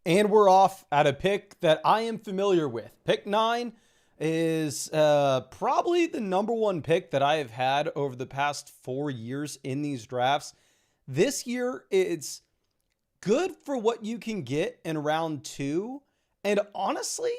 And we're off at a pick that I am familiar with. Pick 9 is probably the number one pick that I have had over the past 4 years in these drafts. This year, it's good for what you can get in round 2. And honestly,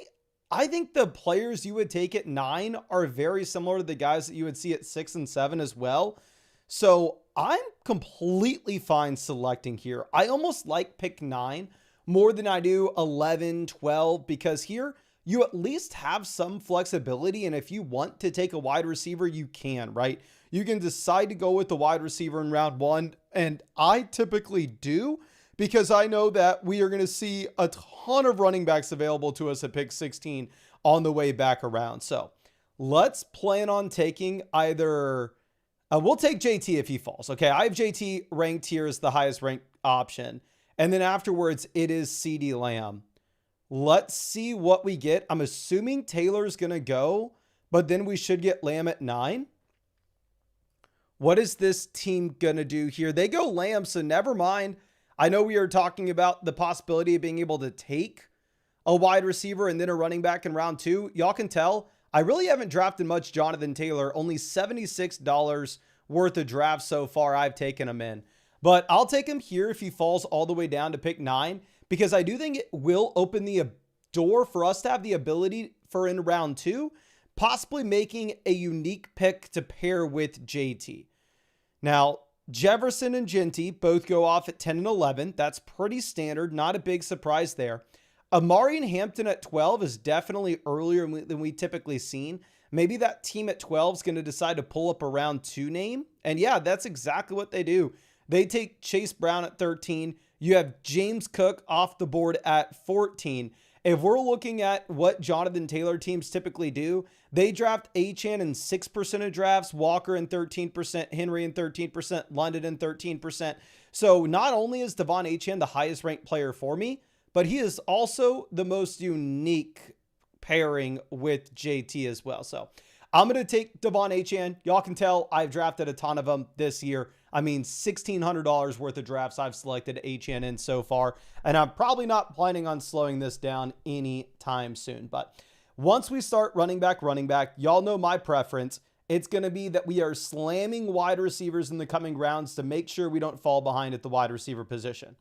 I think the players you would take at 9 are very similar to the guys that you would see at 6 and 7 as well. So I'm completely fine selecting here. I almost like pick 9 more than I do 11, 12, because here you at least have some flexibility. And if you want to take a wide receiver, you can, right? You can decide to go with the wide receiver in round 1. And I typically do, because I know that we are going to see a ton of running backs available to us at pick 16 on the way back around. So let's plan on taking either, we'll take JT if he falls. Okay, I have JT ranked here as the highest ranked option. And then afterwards, it is CeeDee Lamb. Let's see what we get. I'm assuming Taylor's going to go, but then we should get Lamb at 9. What is this team going to do here? They go Lamb, so never mind. I know we are talking about the possibility of being able to take a wide receiver and then a running back in round 2. Y'all can tell I really haven't drafted much Jonathan Taylor. Only $76 worth of drafts so far I've taken him in. But I'll take him here if he falls all the way down to pick 9, because I do think it will open the door for us to have the ability for in round 2, possibly making a unique pick to pair with JT. Now, Jefferson and Genty both go off at 10 and 11. That's pretty standard. Not a big surprise there. Amari and Hampton at 12 is definitely earlier than we typically seen. Maybe that team at 12 is going to decide to pull up a round 2 name. And yeah, that's exactly what they do. They take Chase Brown at 13. You have James Cook off the board at 14. If we're looking at what Jonathan Taylor teams typically do, they draft Achane in 6% of drafts, Walker in 13%, Henry in 13%, London in 13%. So not only is Devon Achane the highest ranked player for me, but he is also the most unique pairing with JT as well. So I'm going to take Devon Achane. Y'all can tell I've drafted a ton of them this year. I mean, $1,600 worth of drafts I've selected Achane in so far, and I'm probably not planning on slowing this down anytime soon. But once we start running back, y'all know my preference. It's going to be that we are slamming wide receivers in the coming rounds to make sure we don't fall behind at the wide receiver position.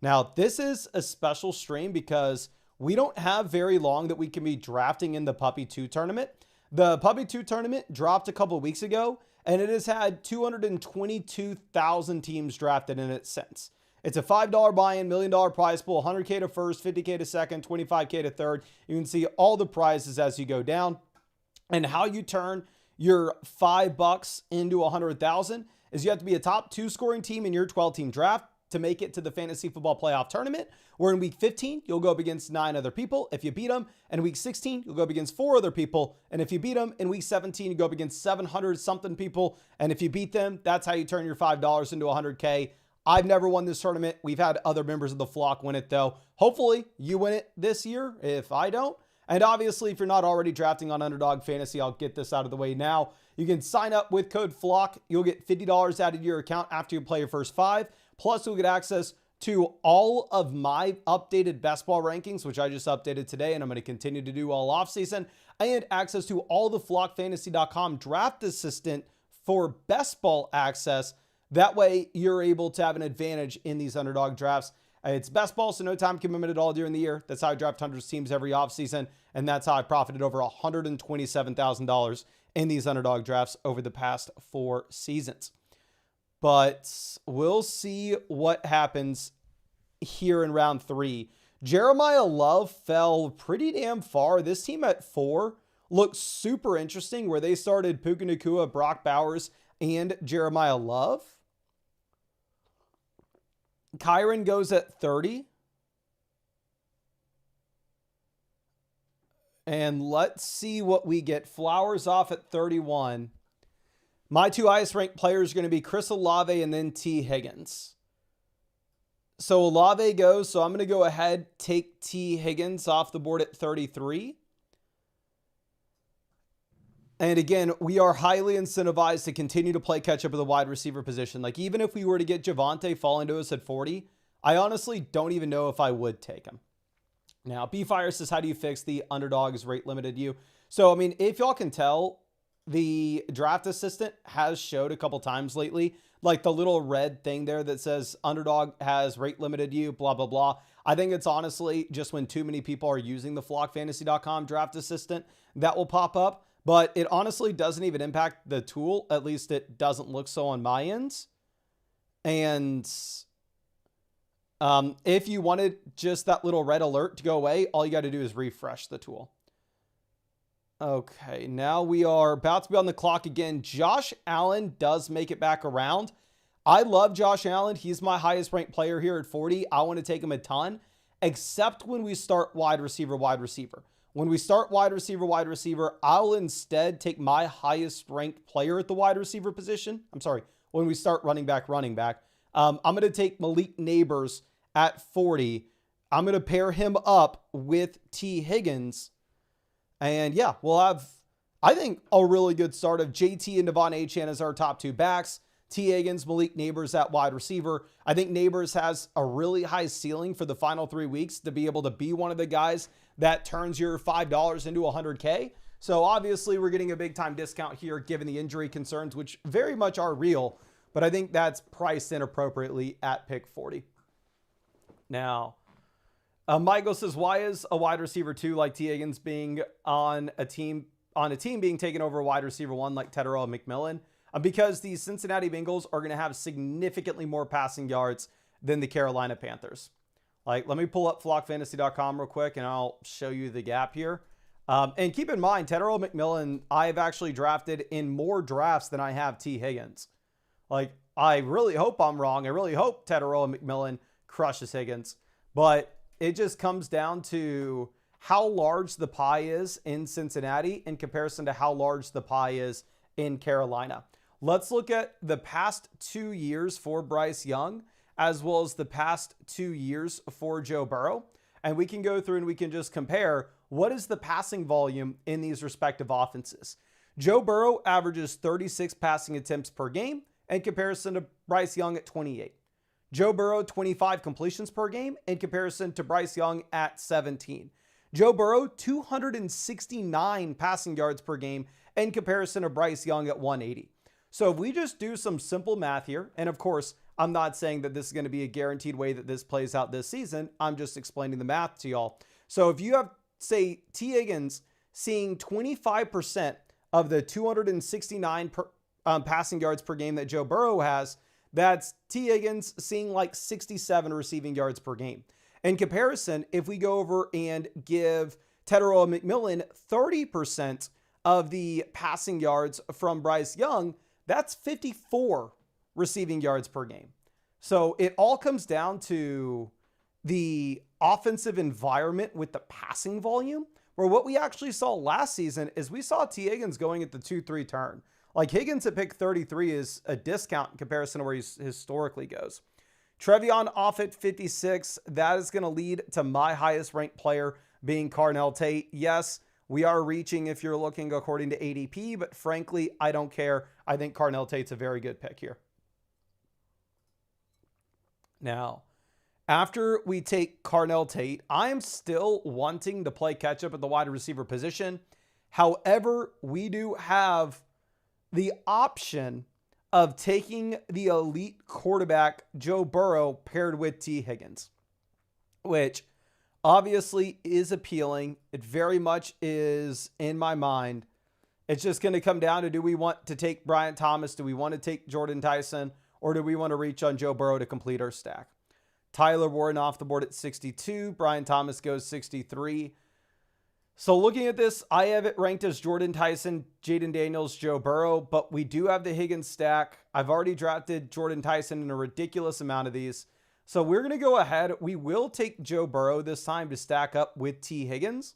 Now, this is a special stream because we don't have very long that we can be drafting in the Puppy 2 tournament. The Puppy 2 tournament dropped a couple of weeks ago, and it has had 222,000 teams drafted in it since. It's a $5 buy-in, $1 million prize pool, 100K to first, 50K to second, 25K to third. You can see all the prizes as you go down. And how you turn your $5 into 100,000 is you have to be a top 2 scoring team in your 12-team draft to make it to the fantasy football playoff tournament, where in week 15, you'll go up against 9 other people. If you beat them, in week 16, you'll go up against 4 other people. And if you beat them in week 17, you go up against 700 something people. And if you beat them, that's how you turn your $5 into 100K. I've never won this tournament. We've had other members of the flock win it though. Hopefully you win it this year if I don't. And obviously, if you're not already drafting on Underdog Fantasy, I'll get this out of the way now. You can sign up with code FLOCK. You'll get $50 added to your account after you play your first 5. Plus, you'll get access to all of my updated best ball rankings, which I just updated today, and I'm going to continue to do all offseason, and access to all the flockfantasy.com draft assistant for best ball access. That way, you're able to have an advantage in these Underdog drafts. It's best ball, so no time commitment at all during the year. That's how I draft hundreds of teams every offseason, and that's how I profited over $127,000 in these Underdog drafts over the past 4 seasons. But we'll see what happens here in round 3. Jeremiah Love fell pretty damn far. This team at 4 looks super interesting, where they started Puka Nacua, Brock Bowers, and Jeremiah Love. Kyron goes at 30. And let's see what we get. Flowers off at 31. My 2 highest ranked players are going to be Chris Olave and then T. Higgins. So Olave goes, so I'm going to go ahead, take T. Higgins off the board at 33. And again, we are highly incentivized to continue to play catch up with the wide receiver position. Like, even if we were to get Javonte falling to us at 40, I honestly don't even know if I would take him. Now, B-Fire says, how do you fix the underdog is rate limited you? So, I mean, if y'all can tell, the draft assistant has showed a couple times lately, like the little red thing there that says underdog has rate limited you, blah, blah, blah. I think it's honestly just when too many people are using the flockfantasy.com draft assistant that will pop up. But it honestly doesn't even impact the tool. At least it doesn't look so on my ends. And if you wanted just that little red alert to go away, all you got to do is refresh the tool. Okay, now we are about to be on the clock again. Josh Allen does make it back around. I love Josh Allen. He's my highest ranked player here at 40. I want to take him a ton, except when we start wide receiver, wide receiver. When we start wide receiver, I'll instead take my highest ranked player at the wide receiver position. I'm sorry, when we start running back. I'm going to take Malik Neighbors at 40. I'm going to pair him up with T. Higgins. And yeah, we'll have, I think, a really good start of JT and Devon Achane as our top two backs. T. Higgins, Malik Neighbors at wide receiver. I think Neighbors has a really high ceiling for the final 3 weeks to be able to be one of the guys that turns your $5 into $100K. So obviously we're getting a big time discount here given the injury concerns, which very much are real, but I think that's priced inappropriately at pick 40. Now, Michael says, why is a wide receiver 2 like T. Higgins being on a team being taken over a wide receiver 1 like Tetero and McMillan? Because the Cincinnati Bengals are going to have significantly more passing yards than the Carolina Panthers. Like, let me pull up flockfantasy.com real quick and I'll show you the gap here. And keep in mind, Tetero McMillan, I've actually drafted in more drafts than I have T. Higgins. Like, I really hope I'm wrong. I really hope Tetero McMillan crushes Higgins. But it just comes down to how large the pie is in Cincinnati in comparison to how large the pie is in Carolina. Let's look at the past 2 years for Bryce Young, as well as the past 2 years for Joe Burrow. And we can go through and we can just compare what is the passing volume in these respective offenses. Joe Burrow averages 36 passing attempts per game in comparison to Bryce Young at 28. Joe Burrow, 25 completions per game in comparison to Bryce Young at 17. Joe Burrow, 269 passing yards per game in comparison to Bryce Young at 180. So if we just do some simple math here, and of course, I'm not saying that this is going to be a guaranteed way that this plays out this season. I'm just explaining the math to y'all. So if you have, say, T. Higgins seeing 25% of the 269 passing yards per game that Joe Burrow has, that's T. Higgins seeing like 67 receiving yards per game. In comparison, if we go over and give Tetero McMillan 30% of the passing yards from Bryce Young, that's 54 receiving yards per game. So it all comes down to the offensive environment with the passing volume, where what we actually saw last season is we saw T. Higgins going at the 2-3 turn. Like Higgins at pick 33 is a discount in comparison to where he historically goes. Trevion off at 56. That is going to lead to my highest ranked player being Carnell Tate. Yes, we are reaching if you're looking according to ADP, but frankly, I don't care. I think Carnell Tate's a very good pick here. Now, after we take Carnell Tate, I am still wanting to play catch up at the wide receiver position. However, we do have the option of taking the elite quarterback Joe Burrow paired with T. Higgins, which obviously is appealing. It very much is in my mind. It's just going to come down to, do we want to take Brian Thomas? Do we want to take Jordan Tyson? Or do we want to reach on Joe Burrow to complete our stack? Tyler Warren off the board at 62. Brian Thomas goes 63. So looking at this, I have it ranked as Jordan Tyson, Jaden Daniels, Joe Burrow, but we do have the Higgins stack. I've already drafted Jordan Tyson in a ridiculous amount of these. So we're going to go ahead. We will take Joe Burrow this time to stack up with T. Higgins.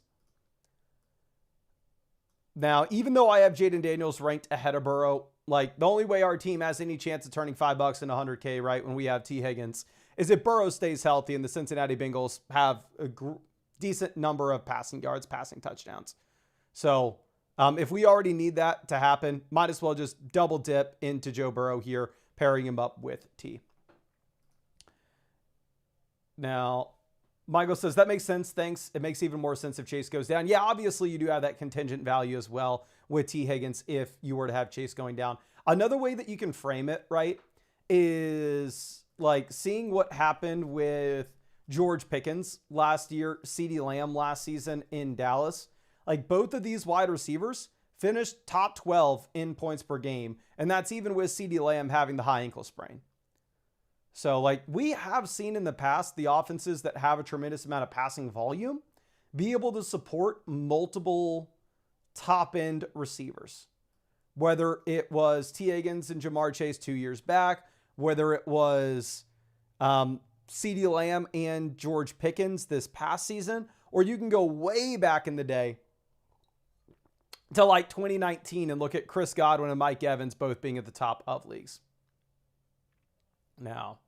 Now, even though I have Jaden Daniels ranked ahead of Burrow, like the only way our team has any chance of turning $5 into $100K, right, when we have T. Higgins, is if Burrow stays healthy and the Cincinnati Bengals have a decent number of passing yards, passing touchdowns. So if we already need that to happen, might as well just double dip into Joe Burrow here, pairing him up with T. Now, Michael says, that makes sense. Thanks. It makes even more sense if Chase goes down. Yeah, obviously you do have that contingent value as well with T. Higgins if you were to have Chase going down. Another way that you can frame it, right, is like seeing what happened with George Pickens last year, CeeDee Lamb last season in Dallas. Like both of these wide receivers finished top 12 in points per game. And that's even with CeeDee Lamb having the high ankle sprain. So, like, we have seen in the past the offenses that have a tremendous amount of passing volume be able to support multiple top-end receivers. Whether it was T. Higgins and Jamar Chase 2 years back, whether it was CeeDee Lamb and George Pickens this past season, or you can go way back in the day to like 2019 and look at Chris Godwin and Mike Evans both being at the top of leagues. Now,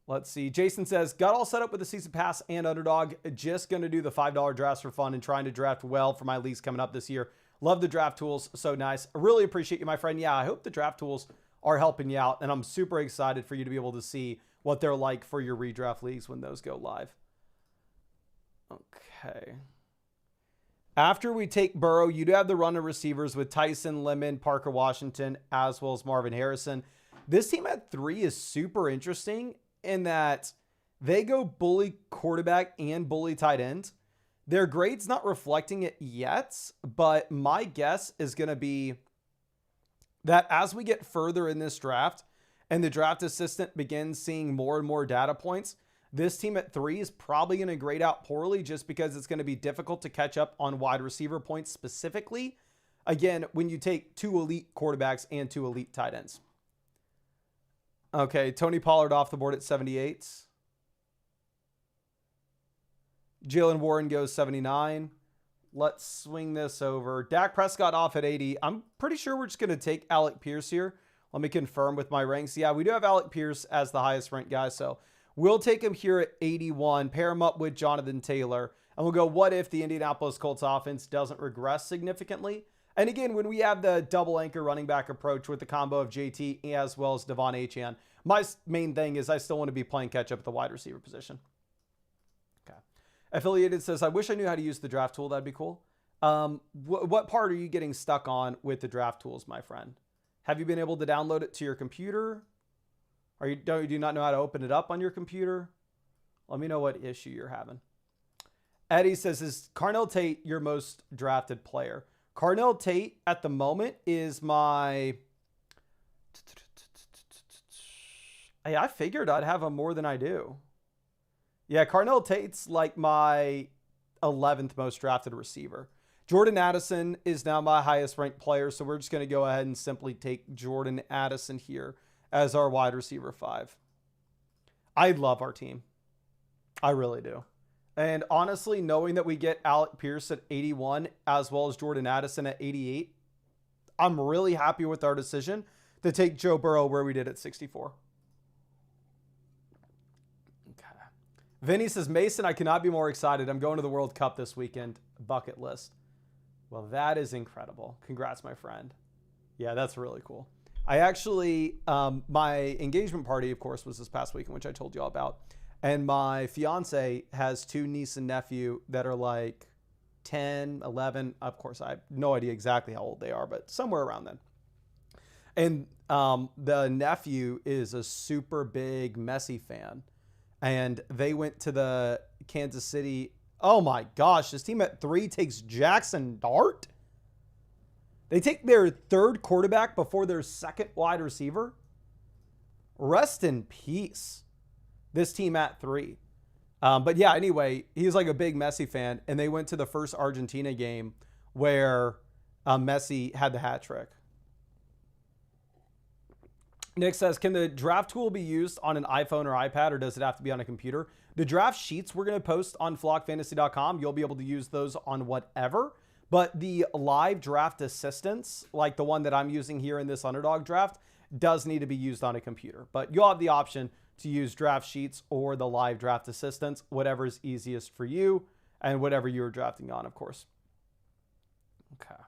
let's see. Jason says, got all set up with the season pass and Underdog. Just going to do the $5 drafts for fun and trying to draft well for my leagues coming up this year. Love the draft tools. So nice. I really appreciate you, my friend. Yeah, I hope the draft tools are helping you out. And I'm super excited for you to be able to see what they're like for your redraft leagues when those go live. Okay. After we take Burrow, you do have the run of receivers with Tyson, Lemon, Parker Washington, as well as Marvin Harrison. This team at 3 is super interesting in that they go bully quarterback and bully tight end. Their grade's not reflecting it yet, but my guess is going to be that as we get further in this draft and the draft assistant begins seeing more and more data points, this team at 3 is probably going to grade out poorly just because it's going to be difficult to catch up on wide receiver points specifically. Again, when you take 2 elite quarterbacks and 2 elite tight ends. Okay, Tony Pollard off the board at 78. Jalen Warren goes 79. Let's swing this over. Dak Prescott off at 80. I'm pretty sure we're just going to take Alec Pierce here. Let me confirm with my ranks. Yeah, we do have Alec Pierce as the highest ranked guy, so we'll take him here at 81, pair him up with Jonathan Taylor, and we'll go, what if the Indianapolis Colts offense doesn't regress significantly? And again, when we have the double anchor running back approach with the combo of JT as well as Devon Achane, my main thing is I still want to be playing catch up at the wide receiver position. Okay. Affiliated says, I wish I knew how to use the draft tool. That'd be cool. What part are you getting stuck on with the draft tools, my friend? Have you been able to download it to your computer? Do you not know how to open it up on your computer? Let me know what issue you're having. Eddie says, is Carnell Tate your most drafted player? Carnell Tate at the moment is my... Hey, I figured I'd have him more than I do. Yeah, Carnell Tate's like my 11th most drafted receiver. Jordan Addison is now my highest ranked player, so we're just going to go ahead and simply take Jordan Addison here as our wide receiver 5. I love our team. I really do. And honestly, knowing that we get Alec Pierce at 81 as well as Jordan Addison at 88, I'm really happy with our decision to take Joe Burrow where we did at 64. Okay. Vinny says, Mason, I cannot be more excited. I'm going to the World Cup this weekend. Bucket list. Well, that is incredible. Congrats, my friend. Yeah, that's really cool. I actually, my engagement party, of course, was this past weekend, which I told you all about. And my fiance has 2 niece and nephew that are like 10, 11. Of course, I have no idea exactly how old they are, but somewhere around then. And the nephew is a super big Messi fan. And they went to the Kansas City. Oh my gosh, this team at 3 takes Jackson Dart. They take their 3rd quarterback before their 2nd wide receiver. Rest in peace. This team at 3. But yeah, anyway, he's like a big Messi fan. And they went to the first Argentina game where Messi had the hat trick. Nick says, can the draft tool be used on an iPhone or iPad, or does it have to be on a computer? The draft sheets we're going to post on flockfantasy.com, you'll be able to use those on whatever. But the live draft assistance, like the one that I'm using here in this Underdog draft, does need to be used on a computer. But you'll have the option to use draft sheets or the live draft assistance, whatever is easiest for you and whatever you're drafting on, of course. Okay.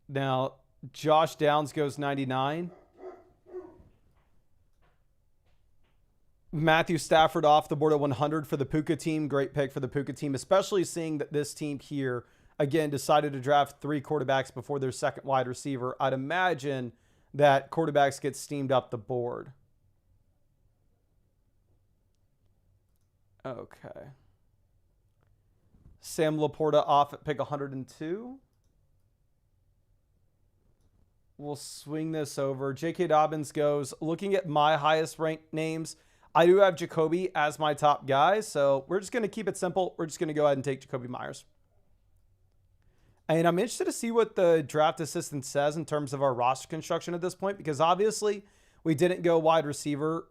Now, Josh Downs goes 99. Matthew Stafford off the board at 100 for the Puka team. Great pick for the Puka team, especially seeing that this team here, again, decided to draft 3 quarterbacks before their second wide receiver. I'd imagine that quarterbacks get steamed up the board. Okay. Sam Laporta off at pick 102. We'll swing this over. J.K. Dobbins goes. Looking at my highest ranked names, I do have Jacoby as my top guy, so we're just going to keep it simple. We're just going to go ahead and take Jacoby Myers. And I'm interested to see what the draft assistant says in terms of our roster construction at this point, because obviously we didn't go wide receiver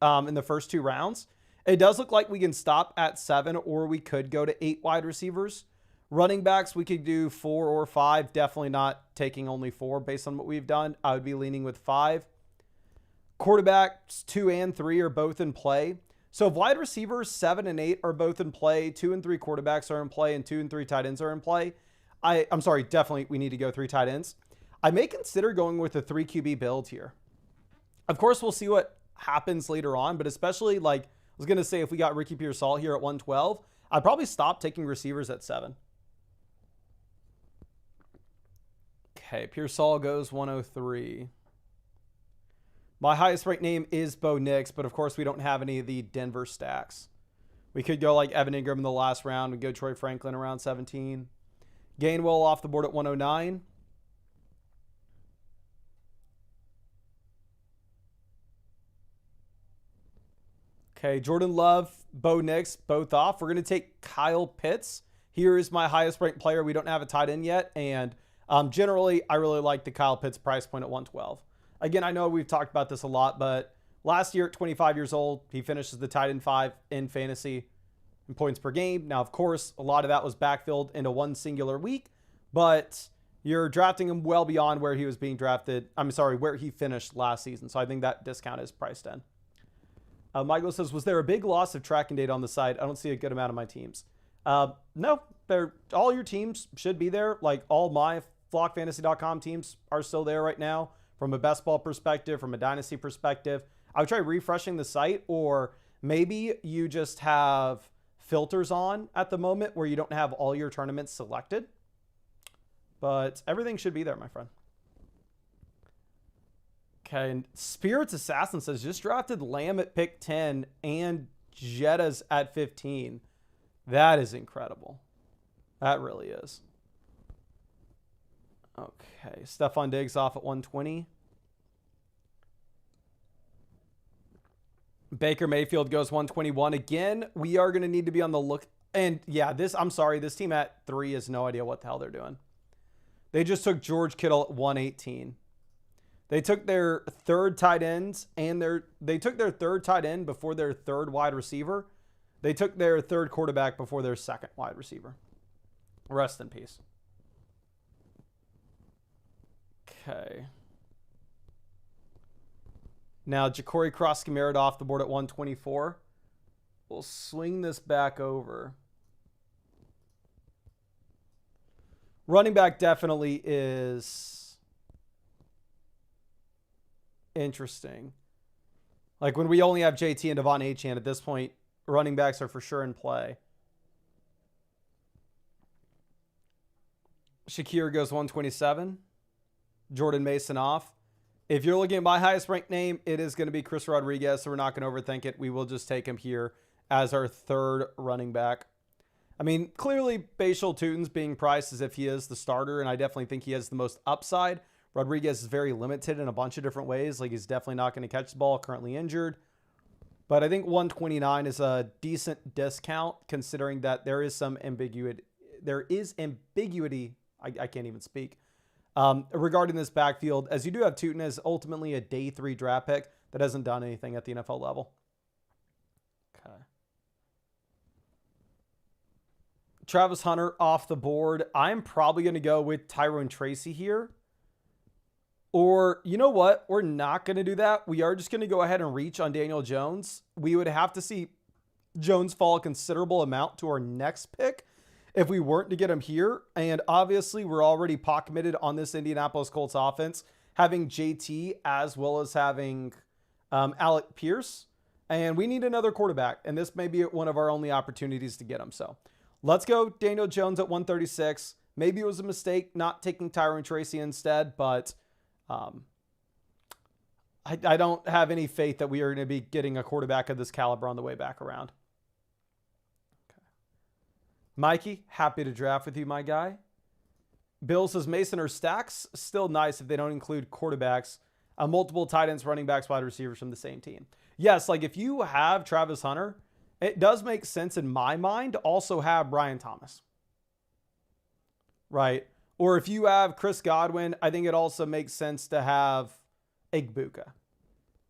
in the first 2 rounds. It does look like we can stop at 7, or we could go to 8 wide receivers. Running backs, we could do 4 or 5. Definitely not taking only 4 based on what we've done. I would be leaning with 5. Quarterbacks 2 and 3 are both in play. So if wide receivers 7 and 8 are both in play, 2 and 3 quarterbacks are in play, and 2 and 3 tight ends are in play, I'm sorry, definitely we need to go 3 tight ends. I may consider going with a 3 QB build here. Of course, we'll see what happens later on, but especially like, I was going to say, if we got Ricky Pearsall here at 112, I'd probably stop taking receivers at 7. Okay, Pearsall goes 103. My highest ranked name is Bo Nix, but of course we don't have any of the Denver stacks. We could go like Evan Ingram in the last round. We'd go Troy Franklin around 17. Gainwell off the board at 109. Okay, Jordan Love, Bo Nix, both off. We're going to take Kyle Pitts. Here is my highest ranked player. We don't have a tight end yet, and generally, I really like the Kyle Pitts price point at 112. Again, I know we've talked about this a lot, but last year at 25 years old, he finishes the tight end 5 in fantasy in points per game. Now, of course, a lot of that was backfilled into one singular week, but you're drafting him well beyond where he was being drafted. I'm sorry, where he finished last season. So I think that discount is priced in. Michael says, was there a big loss of tracking data on the site? I don't see a good amount of my teams. No, all your teams should be there. Like all my flockfantasy.com teams are still there right now from a best ball perspective, from a dynasty perspective. I would try refreshing the site, or maybe you just have filters on at the moment where you don't have all your tournaments selected. But everything should be there, my friend. Okay, and Spirits Assassin says, just drafted Lamb at pick 10 and Jettas at 15. That is incredible. That really is. Okay, Stephon Diggs off at 120. Baker Mayfield goes 121. Again, we are going to need to be on the look. And yeah, I'm sorry, this team at 3 has no idea what the hell they're doing. They just took George Kittle at 118. They took their 3rd tight ends, and they took their 3rd tight end before their 3rd wide receiver. They took their 3rd quarterback before their 2nd wide receiver. Rest in peace. Okay. Now, Ja'Cory Cross-Camara off the board at 124. We'll swing this back over. Running back definitely is interesting. Like when we only have JT and Devon Achane at this point, running backs are for sure in play. Shakir goes 127. Jordan Mason off. If you're looking at my highest ranked name, it is going to be Chris Rodriguez, so we're not going to overthink it. We will just take him here as our 3rd running back. I mean, clearly, Bashal Tutin's being priced as if he is the starter, and I definitely think he has the most upside. Rodriguez is very limited in a bunch of different ways. Like, he's definitely not going to catch the ball, currently injured. But I think 129 is a decent discount, considering that there is some ambiguity. I can't even speak. Regarding this backfield, as you do have Tutin as ultimately a day 3 draft pick that hasn't done anything at the NFL level. Okay. Travis Hunter off the board. I'm probably going to go with Tyrone Tracy here. Or, you know what? We're not going to do that. We are just going to go ahead and reach on Daniel Jones. We would have to see Jones fall a considerable amount to our next pick if we weren't to get him here. And obviously, we're already pot committed on this Indianapolis Colts offense, having JT as well as having Alec Pierce. And we need another quarterback. And this may be one of our only opportunities to get him. So let's go Daniel Jones at 136. Maybe it was a mistake not taking Tyrone Tracy instead, but I don't have any faith that we are going to be getting a quarterback of this caliber on the way back around. Okay. Mikey, happy to draft with you, my guy. Bill says Mason or Stacks, still nice if they don't include quarterbacks, multiple tight ends, running backs, wide receivers from the same team. Yes, like if you have Travis Hunter, it does make sense in my mind to also have Brian Thomas. Right? Or if you have Chris Godwin, I think it also makes sense to have Igbuka.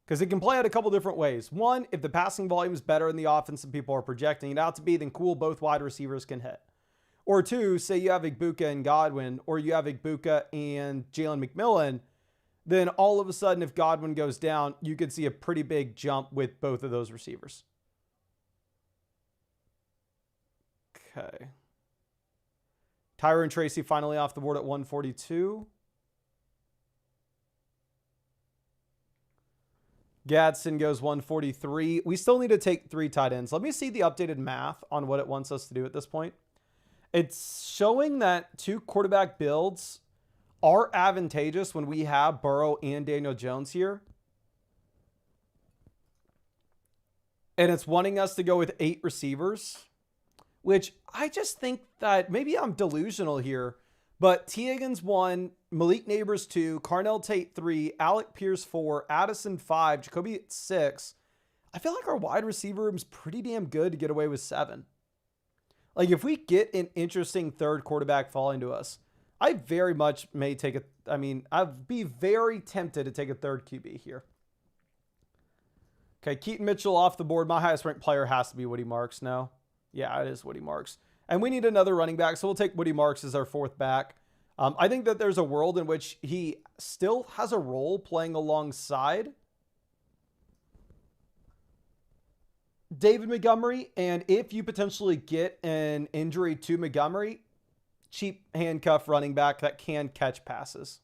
Because it can play out a couple different ways. One, if the passing volume is better in the offense than people are projecting it out to be, then cool, both wide receivers can hit. Or two, say you have Igbuka and Godwin, or you have Igbuka and Jalen McMillan, then all of a sudden, if Godwin goes down, you could see a pretty big jump with both of those receivers. Okay. Tyrone Tracy finally off the board at 142. Gadsden goes 143. We still need to take 3 tight ends. Let me see the updated math on what it wants us to do at this point. It's showing that 2 quarterback builds are advantageous when we have Burrow and Daniel Jones here. And it's wanting us to go with 8 receivers, which I just think that maybe I'm delusional here, but T. Higgins 1, Malik Neighbors 2, Carnell Tate 3, Alec Pierce 4, Addison 5, Jacoby 6. I feel like our wide receiver room is pretty damn good to get away with 7. Like if we get an interesting third quarterback falling to us, I very much may take a, I'd be very tempted to take a third QB here. Okay, Keaton Mitchell off the board. My highest ranked player has to be Woody Marks now. Yeah, it is Woody Marks. And we need another running back, so we'll take Woody Marks as our 4th back. I think that there's a world in which he still has a role playing alongside David Montgomery, and if you potentially get an injury to Montgomery, cheap handcuff running back that can catch passes.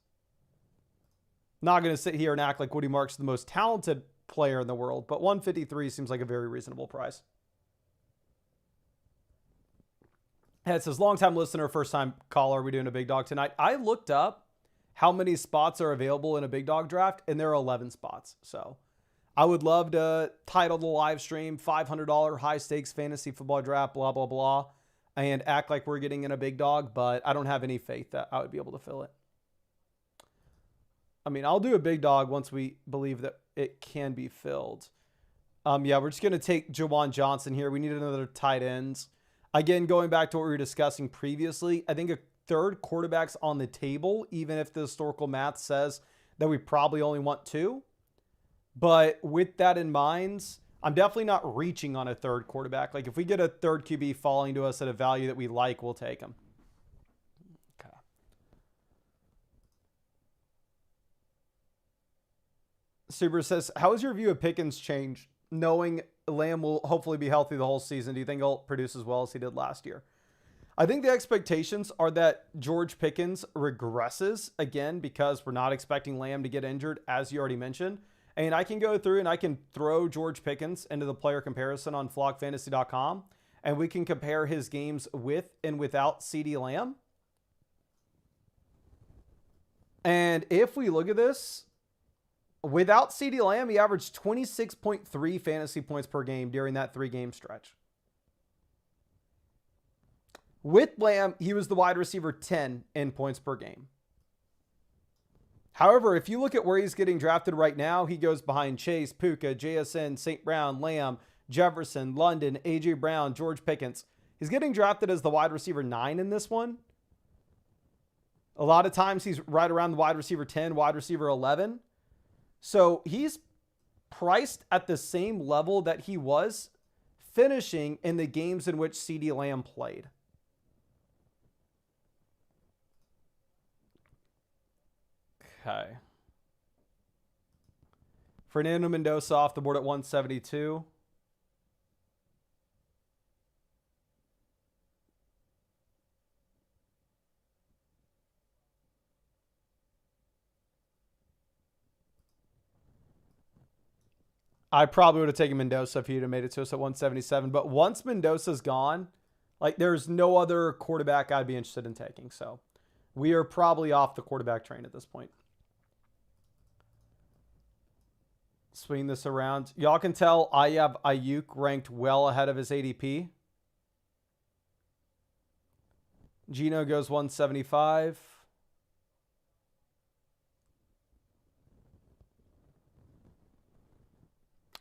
Not going to sit here and act like Woody Marks is the most talented player in the world, but 153 seems like a very reasonable price. And it says, long-time listener, first-time caller, we doing a big dog tonight. I looked up how many spots are available in a big dog draft, and there are 11 spots. So I would love to title the live stream $500 high-stakes fantasy football draft, blah, blah, blah, and act like we're getting in a big dog, but I don't have any faith that I would be able to fill it. I'll do a big dog once we believe that it can be filled. Yeah, we're just going to take Jawan Johnson here. We need another tight ends. Again, going back to what we were discussing previously, I think a third quarterback's on the table, even if the historical math says that we probably only want 2. But with that in mind, I'm definitely not reaching on a third quarterback. Like if we get a third QB falling to us at a value that we like, we'll take him. Okay. Super says, how has your view of Pickens changed? Knowing Lamb will hopefully be healthy the whole season, do you think he'll produce as well as he did last year? I think the expectations are that George Pickens regresses again because we're not expecting Lamb to get injured, as you already mentioned. And I can go through and I can throw George Pickens into the player comparison on flockfantasy.com, and we can compare his games with and without CeeDee Lamb. And if we look at this, without CeeDee Lamb, he averaged 26.3 fantasy points per game during that 3-game stretch. With Lamb, he was the wide receiver 10 in points per game. However, if you look at where he's getting drafted right now, he goes behind Chase, Puka, JSN, St. Brown, Lamb, Jefferson, London, A.J. Brown, George Pickens. He's getting drafted as the wide receiver 9 in this one. A lot of times he's right around the wide receiver 10, wide receiver 11. So he's priced at the same level that he was finishing in the games in which CeeDee Lamb played. Okay. Fernando Mendoza off the board at 172. I probably would have taken Mendoza if he'd have made it to us at 177. But once Mendoza's gone, like there's no other quarterback I'd be interested in taking. So we are probably off the quarterback train at this point. Swing this around. Y'all can tell I have Ayuk ranked well ahead of his ADP. Gino goes 175.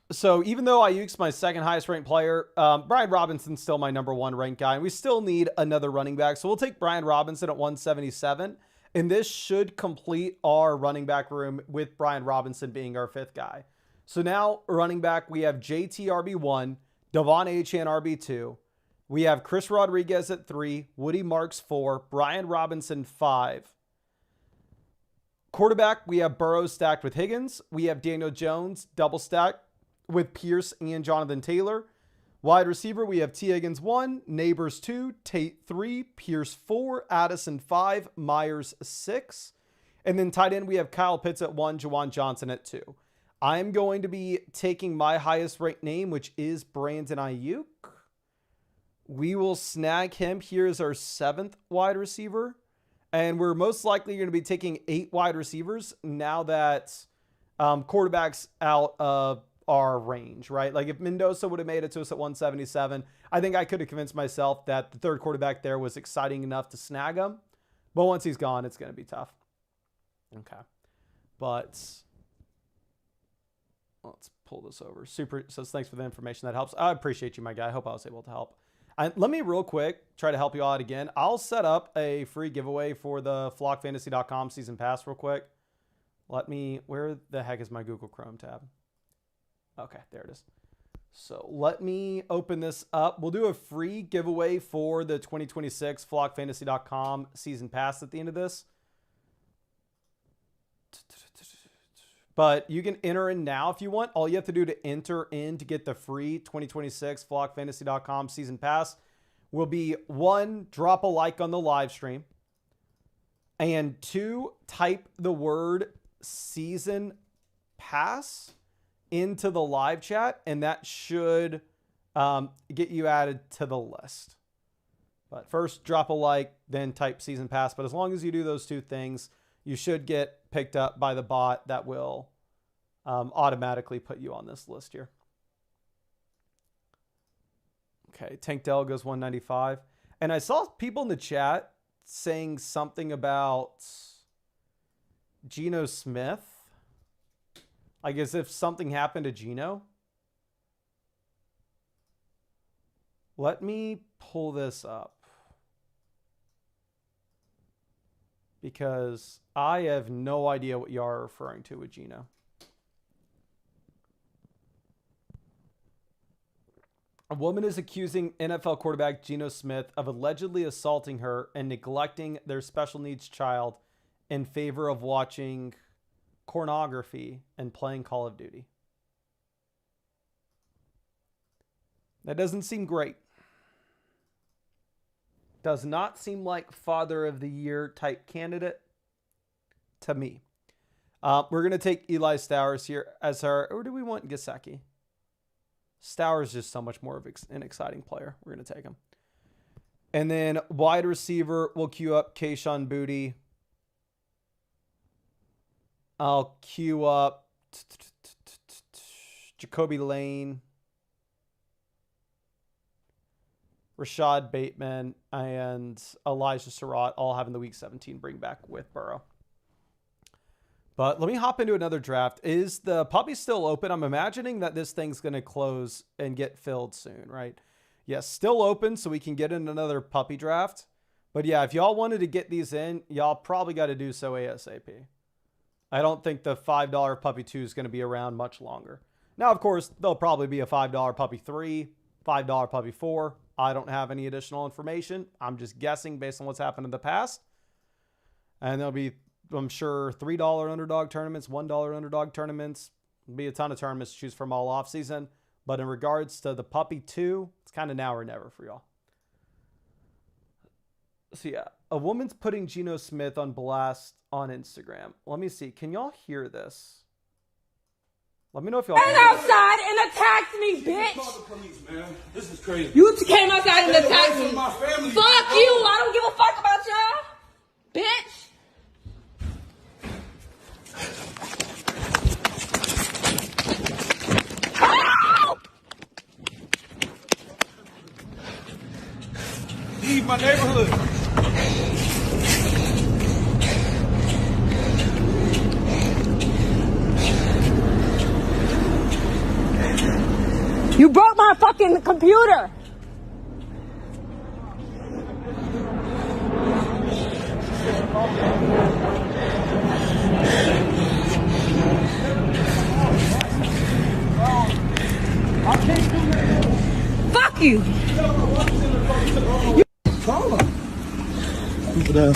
So even though Ayuk's my second highest ranked player, Brian Robinson's still my number one ranked guy. And we still need another running back. So we'll take Brian Robinson at 177. And this should complete our running back room with Brian Robinson being our fifth guy. So now running back, we have JT RB1, Devon Achane RB2. We have Chris Rodriguez at 3, Woody Marks 4, Brian Robinson 5. Quarterback, we have Burrow stacked with Higgins. We have Daniel Jones double stacked with Pierce and Jonathan Taylor. Wide receiver, we have T. Higgins 1, Neighbors 2, Tate 3, Pierce 4, Addison 5, Myers 6. And then tight end, we have Kyle Pitts at 1, Juwan Johnson at 2. I'm going to be taking my highest ranked name, which is Brandon Ayuk. We will snag him here as our 7th wide receiver. And we're most likely going to be taking 8 wide receivers now that quarterback's out of our range, right? Like if Mendoza would have made it to us at 177, I think I could have convinced myself that the third quarterback there was exciting enough to snag him. But once he's gone, it's going to be tough. Okay. But let's pull this over. Super says, thanks for the information. That helps. I appreciate you, my guy. I hope I was able to help. And let me real quick try to help you out again. I'll set up a free giveaway for the flockfantasy.com season pass real quick. Where the heck is my Google Chrome tab? Okay, there it is. So let me open this up. We'll do a free giveaway for the 2026 flockfantasy.com season pass at the end of this. But you can enter in now if you want. All you have to do to enter in to get the free 2026 flockfantasy.com season pass will be 1, drop a like on the live stream. And 2, type the word season pass into the live chat. And that should get you added to the list. But first, drop a like, then type season pass. But as long as you do those 2 things, you should get picked up by the bot that will automatically put you on this list here. Okay, Tank Dell goes 195. And I saw people in the chat saying something about Geno Smith. Like as if something happened to Geno. Let me pull this up. Because I have no idea what you are referring to with Geno. A woman is accusing NFL quarterback Geno Smith of allegedly assaulting her and neglecting their special needs child in favor of watching pornography and playing Call of Duty. That doesn't seem great. Does not seem like Father of the Year type candidate to me. We're going to take Eli Stowers here as our, or do we want Gesicki? Stowers is just so much more of an exciting player. We're going to take him. And then wide receiver, we'll queue up Kayshon Boutte. I'll queue up Jacoby Lane, Rashad Bateman, and Elijah Surratt all having the Week 17 bring back with Burrow. But let me hop into another draft. Is the puppy still open? I'm imagining that this thing's going to close and get filled soon, right? Yes, still open so we can get in another puppy draft. But yeah, if y'all wanted to get these in, y'all probably got to do so ASAP. I don't think the $5 puppy 2 is going to be around much longer. Now, of course, there'll probably be a $5 puppy 3, $5 puppy 4. I don't have any additional information. I'm just guessing based on what's happened in the past. And there'll be, I'm sure, $3 underdog tournaments, $1 underdog tournaments. There'll be a ton of tournaments to choose from all off season. But in regards to the puppy 2, it's kind of now or never for y'all. So yeah, a woman's putting Geno Smith on blast on Instagram. Let me see. Can y'all hear this? Let me know if y'all came outside and attacked me, bitch. Call the police, man. This is crazy. You came outside and attacked me. My family. Fuck you. I don't give a fuck about y'all, bitch. Leave my neighborhood. You broke my fucking computer. Fuck you.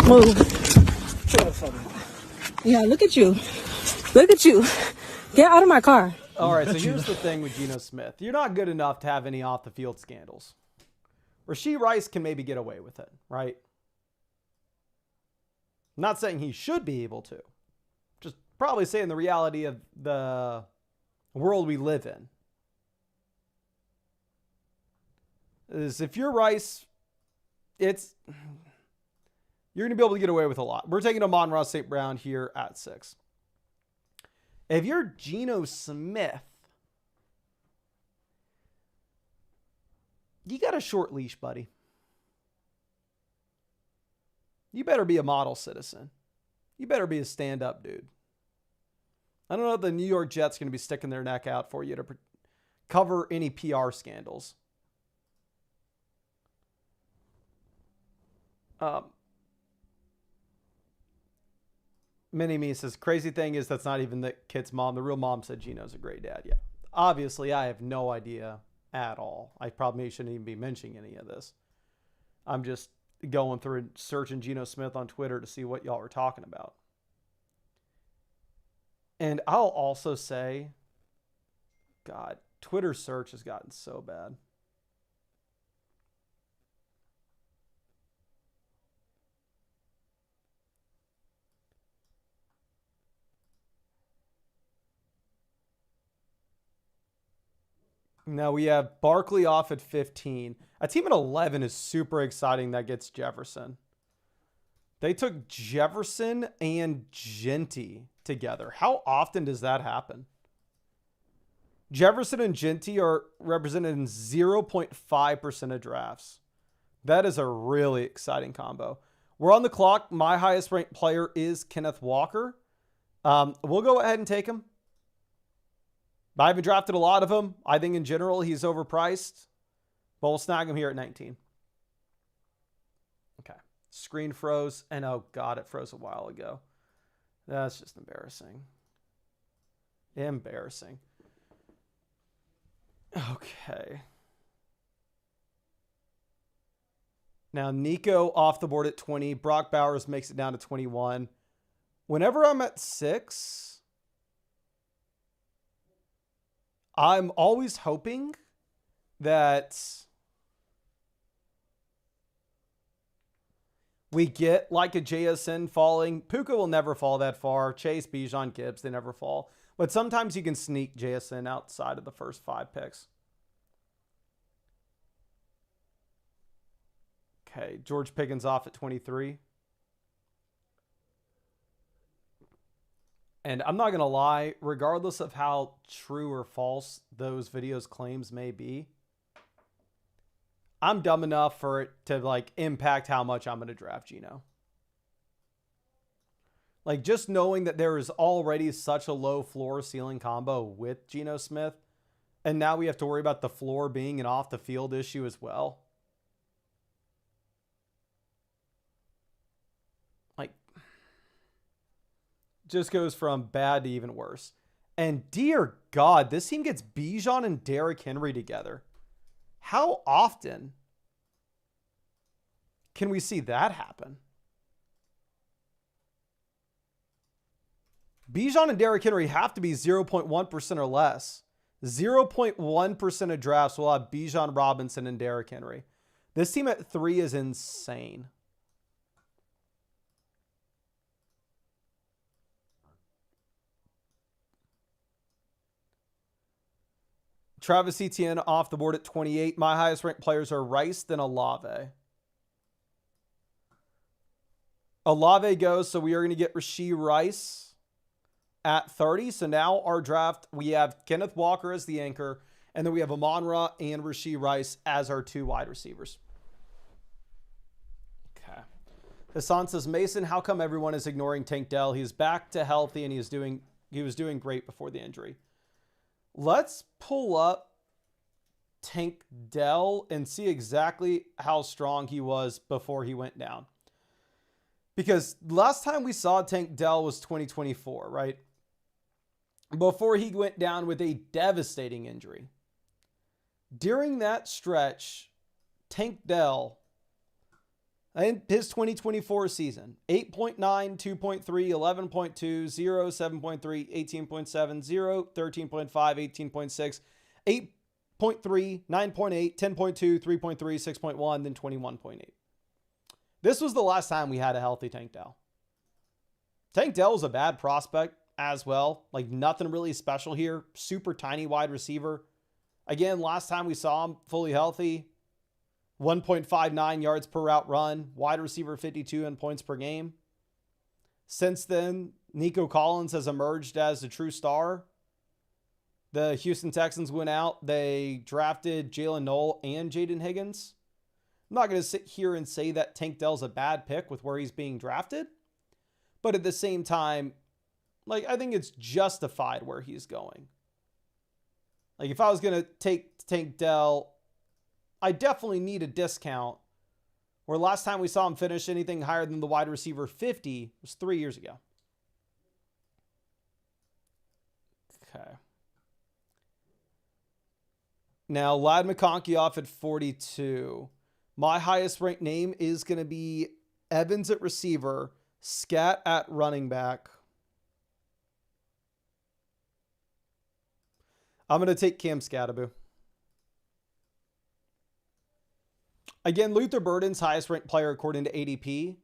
Move. Yeah, look at you. Look at you. Get out of my car. All right, so here's the thing with Geno Smith. You're not good enough to have any off-the-field scandals. Rashee Rice can maybe get away with it, right? I'm not saying he should be able to. Just probably saying the reality of the world we live in. Is if you're Rice, you're going to be able to get away with a lot. We're taking Amon-Ra St. Brown here at 6. If you're Geno Smith, you got a short leash, buddy. You better be a model citizen. You better be a stand-up dude. I don't know if the New York Jets are going to be sticking their neck out for you to cover any PR scandals. Mini-Me says, crazy thing is that's not even the kid's mom. The real mom said Geno's a great dad. Yeah. Obviously, I have no idea at all. I probably shouldn't even be mentioning any of this. I'm just going through and searching Geno Smith on Twitter to see what y'all are talking about. And I'll also say, God, Twitter search has gotten so bad. Now we have Barkley off at 15. A team at 11 is super exciting that gets Jefferson. They took Jefferson and Genty together. How often does that happen? Jefferson and Genty are represented in 0.5% of drafts. That is a really exciting combo. We're on the clock. My highest ranked player is Kenneth Walker. We'll go ahead and take him. I haven't drafted a lot of them. I think in general he's overpriced. But we'll snag him here at 19. Okay. Screen froze. And oh God, it froze a while ago. That's just embarrassing. Embarrassing. Okay. Now Nico off the board at 20. Brock Bowers makes it down to 21. Whenever I'm at 6... I'm always hoping that we get like a JSN falling. Puka will never fall that far. Chase, Bijan, Gibbs, they never fall. But sometimes you can sneak JSN outside of the first 5 picks. Okay, George Pickens off at 23. And I'm not going to lie, regardless of how true or false those videos' claims may be, I'm dumb enough for it to like impact how much I'm going to draft Geno. Like just knowing that there is already such a low floor ceiling combo with Geno Smith, and now we have to worry about the floor being an off the field issue as well. Just goes from bad to even worse. And dear God, this team gets Bijan and Derrick Henry together. How often can we see that happen? Bijan and Derrick Henry have to be 0.1% or less. 0.1% of drafts will have Bijan Robinson and Derrick Henry. This team at 3 is insane. Travis Etienne off the board at 28. My highest ranked players are Rice, then Olave. Olave goes, so we are going to get Rashee Rice at 30. So now our draft, we have Kenneth Walker as the anchor, and then we have Amon-Ra and Rashee Rice as our 2 wide receivers. Okay. Hassan says, Mason, how come everyone is ignoring Tank Dell? He's back to healthy, and he was doing great before the injury. Let's pull up Tank Dell and see exactly how strong he was before he went down. Because last time we saw Tank Dell was 2024, right? Before he went down with a devastating injury. During that stretch, Tank Dell, in his 2024 season, 8.9, 2.3, 11.2, 0, 7.3, 18.7, 0, 13.5, 18.6, 8.3, 9.8, 10.2, 3.3, 6.1, then 21.8. This was the last time we had a healthy Tank Dell. Tank Dell was a bad prospect as well. Like, nothing really special here. Super tiny wide receiver. Again, last time we saw him fully healthy, 1.59 yards per route run, wide receiver 52 in points per game. Since then, Nico Collins has emerged as a true star. The Houston Texans went out. They drafted Jalen Noel and Jaden Higgins. I'm not going to sit here and say that Tank Dell's a bad pick with where he's being drafted. But at the same time, like, I think it's justified where he's going. Like, if I was going to take Tank Dell, I definitely need a discount. Where last time we saw him finish anything higher than the wide receiver 50 was 3 years ago. Okay. Now, Ladd McConkey off at 42. My highest ranked name is going to be Evans at receiver, Scat at running back. I'm going to take Cam Scattaboo. Again, Luther Burden's highest ranked player according to ADP.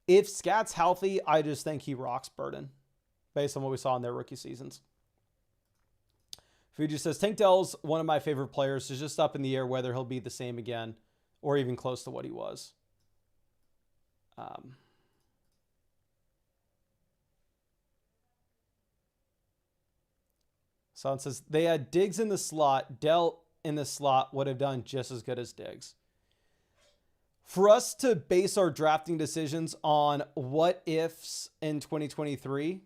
If Scat's healthy, I just think he rocks Burden based on what we saw in their rookie seasons. Fuji says, Tank Dell's one of my favorite players. It's just up in the air whether he'll be the same again or even close to what he was. Son says, they had Diggs in the slot. Dell in the slot would have done just as good as Diggs. For us to base our drafting decisions on what ifs in 2023,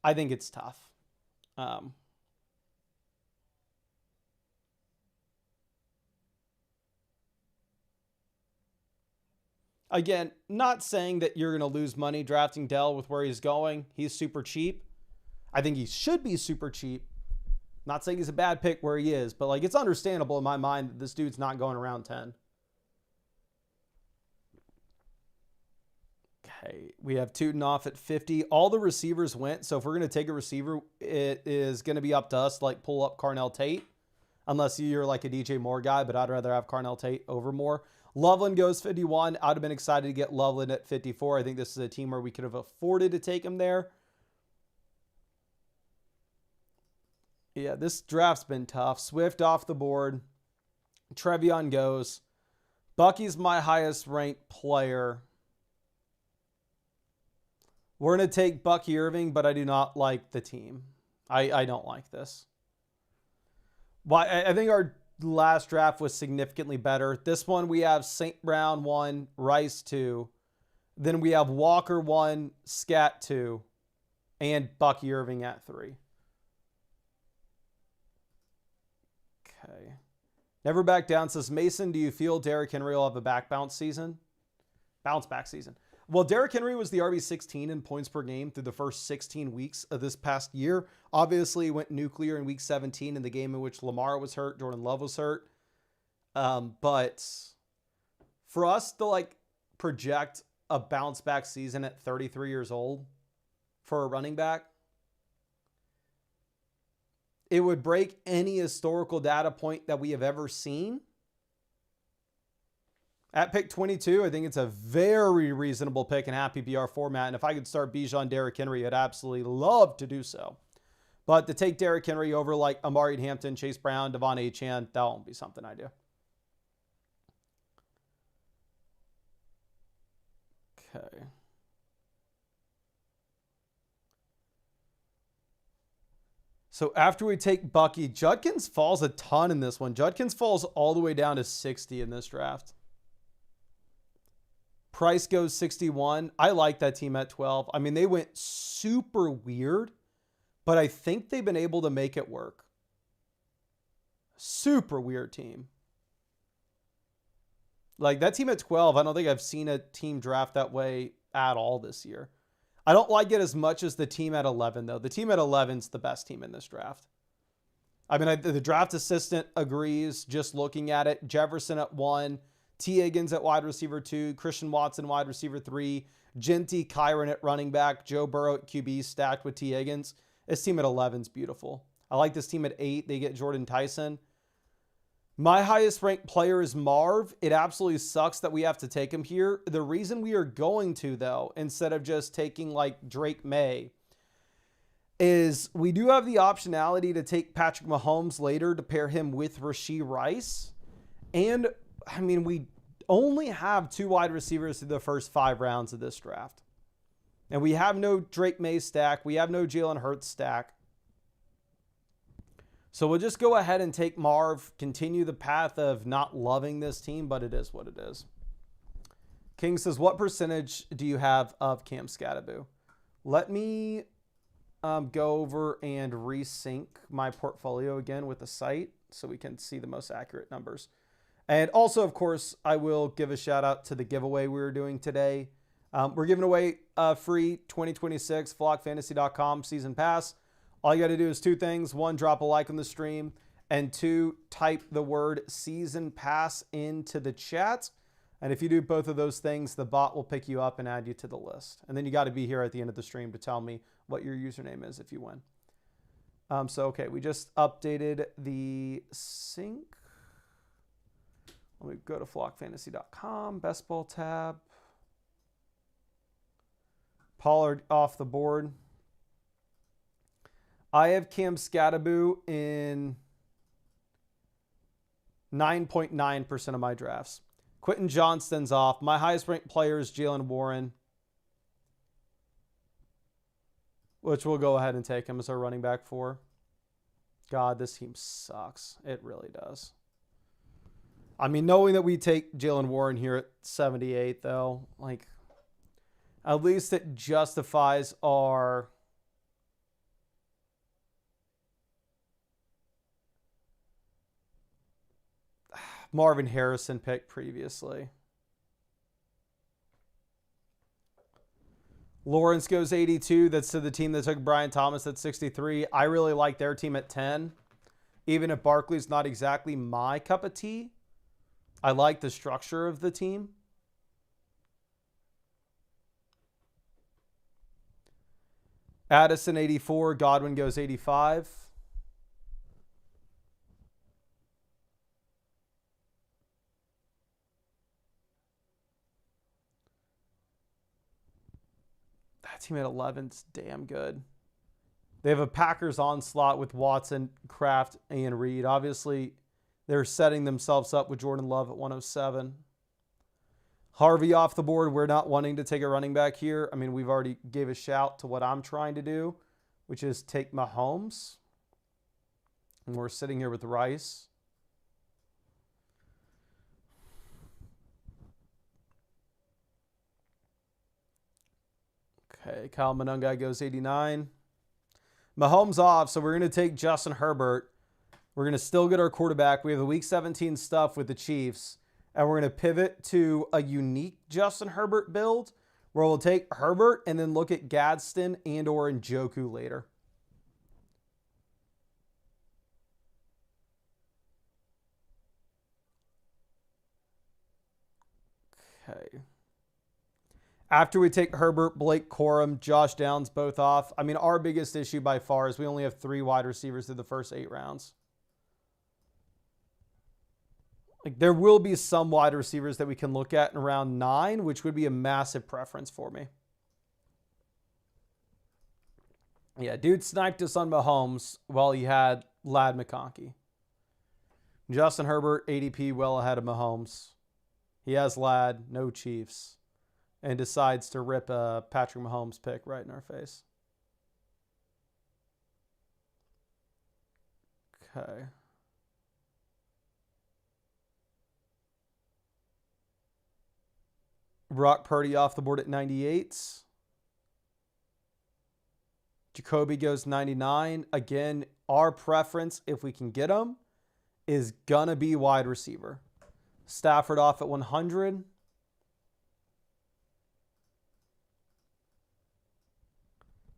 I think it's tough. Again, not saying that you're going to lose money drafting Dell with where he's going. He's super cheap. I think he should be super cheap. Not saying he's a bad pick where he is, but like, it's understandable in my mind that this dude's not going around 10. Okay, we have Tootin off at 50. All the receivers went, so if we're going to take a receiver, it is going to be up to us to like pull up Carnell Tate, unless you're like a DJ Moore guy, but I'd rather have Carnell Tate over Moore. Loveland goes 51. I'd have been excited to get Loveland at 54. I think this is a team where we could have afforded to take him there. Yeah, this draft's been tough. Swift off the board. Trevion goes. Bucky's my highest ranked player. We're going to take Bucky Irving, but I do not like the team. I don't like this. Well, I think our last draft was significantly better. This one, we have St. Brown 1, Rice 2. Then we have Walker 1, Scat 2, and Bucky Irving at 3. Okay. Never Back Down says, Mason, do you feel Derrick Henry will have a bounce back season? Well, Derrick Henry was the RB16 in points per game through the first 16 weeks of this past year. Obviously, went nuclear in week 17 in the game in which Lamar was hurt, Jordan Love was hurt. But for us to like project a bounce back season at 33 years old for a running back, it would break any historical data point that we have ever seen. At pick 22, I think it's a very reasonable pick in half PPR format. And if I could start Bijan Derrick Henry, I'd absolutely love to do so. But to take Derrick Henry over like Amari Hampton, Chase Brown, Devon Achane, that won't be something I do. Okay. So after we take Bucky, Judkins falls a ton in this one. Judkins falls all the way down to 60 in this draft. Price goes 61. I like that team at 12. I mean, they went super weird, but I think they've been able to make it work. Super weird team. Like that team at 12, I don't think I've seen a team draft that way at all this year. I don't like it as much as the team at 11, though. The team at 11 is the best team in this draft. I mean, the draft assistant agrees just looking at it. Jefferson at 1, T. Higgins at wide receiver 2, Christian Watson wide receiver 3, Genty, Kyron at running back, Joe Burrow at QB stacked with T. Higgins. This team at 11 is beautiful. I like this team at 8. They get Jordan Tyson. My highest ranked player is Marv. It absolutely sucks that we have to take him here. The reason we are going to, though, instead of just taking like Drake May, is we do have the optionality to take Patrick Mahomes later to pair him with Rashee Rice. And, I mean, we only have 2 wide receivers through the first 5 rounds of this draft. And we have no Drake May stack. We have no Jalen Hurts stack. So we'll just go ahead and take Marv, continue the path of not loving this team, but it is what it is. King says, what percentage do you have of Cam Scatterbo? Let me go over and resync my portfolio again with the site so we can see the most accurate numbers. And also, of course, I will give a shout out to the giveaway we were doing today. We're giving away a free 2026 flockfantasy.com season pass. All you got to do is 2 things. 1, drop a like on the stream. And 2, type the word season pass into the chat. And if you do both of those things, the bot will pick you up and add you to the list. And then you got to be here at the end of the stream to tell me what your username is if you win. Okay, we just updated the sync. Let me go to flockfantasy.com, best ball tab. Pollard off the board. I have Cam Scatterbo in 9.9% of my drafts. Quentin Johnston's off. My highest ranked player is Jalen Warren, which we'll go ahead and take him as our running back 4. God, this team sucks. It really does. I mean, knowing that we take Jalen Warren here at 78, though, like, at least it justifies our Marvin Harrison pick previously. Lawrence goes 82. That's to the team that took Brian Thomas at 63. I really like their team at 10. Even if Barkley's not exactly my cup of tea, I like the structure of the team. Addison 84. Godwin goes 85. That team at 11 is damn good. They have a Packers onslaught with Watson, Kraft, and Reed. Obviously, they're setting themselves up with Jordan Love at 107. Harvey off the board. We're not wanting to take a running back here. I mean, we've already gave a shout to what I'm trying to do, which is take Mahomes. And we're sitting here with Rice. Okay, Kyle Monungai goes 89. Mahomes off, so we're going to take Justin Herbert. We're going to still get our quarterback. We have the Week 17 stuff with the Chiefs, and we're going to pivot to a unique Justin Herbert build where we'll take Herbert and then look at Gadsden and or Njoku later. Okay. After we take Herbert, Blake Corum, Josh Downs both off. I mean, our biggest issue by far is we only have 3 wide receivers through the first 8 rounds. Like, there will be some wide receivers that we can look at in round 9, which would be a massive preference for me. Yeah, dude sniped us on Mahomes while he had Lad McConkey. Justin Herbert, ADP, well ahead of Mahomes. He has Lad, no Chiefs, and decides to rip a Patrick Mahomes pick right in our face. Okay. Brock Purdy off the board at 98. Jacoby goes 99. Again, our preference, if we can get him, is going to be wide receiver. Stafford off at 100.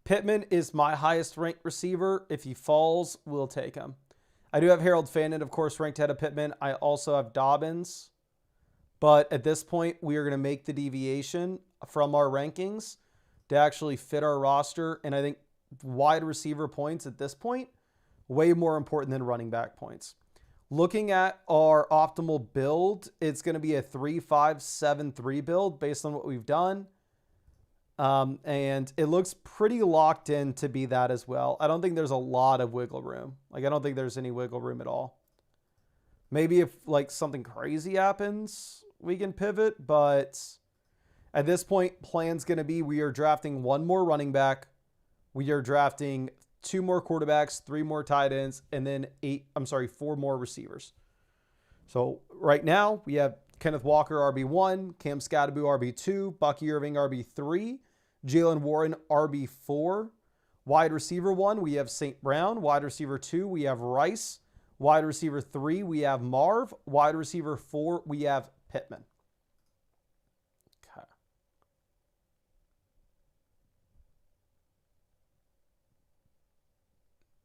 Pittman is my highest ranked receiver. If he falls, we'll take him. I do have Harold Fannin, of course, ranked ahead of Pittman. I also have Dobbins. But at this point, we are going to make the deviation from our rankings to actually fit our roster. And I think wide receiver points at this point, way more important than running back points. Looking at our optimal build, it's going to be a 3-5-7-3 build based on what we've done. And it looks pretty locked in to be that as well. I don't think there's a lot of wiggle room. Like, I don't think there's any wiggle room at all. Maybe if like something crazy happens, we can pivot. But at this point, plan's going to be we are drafting one more running back. We are drafting 2 more quarterbacks, 3 more tight ends, and then 4 more receivers. So right now we have Kenneth Walker, RB1, Cam Scatterby, RB2, Bucky Irving, RB3, Jalen Warren, RB4. Wide receiver 1, we have St. Brown. Wide receiver 2, we have Rice. Wide receiver 3, we have Marv. Wide receiver 4, we have Pittman. Okay.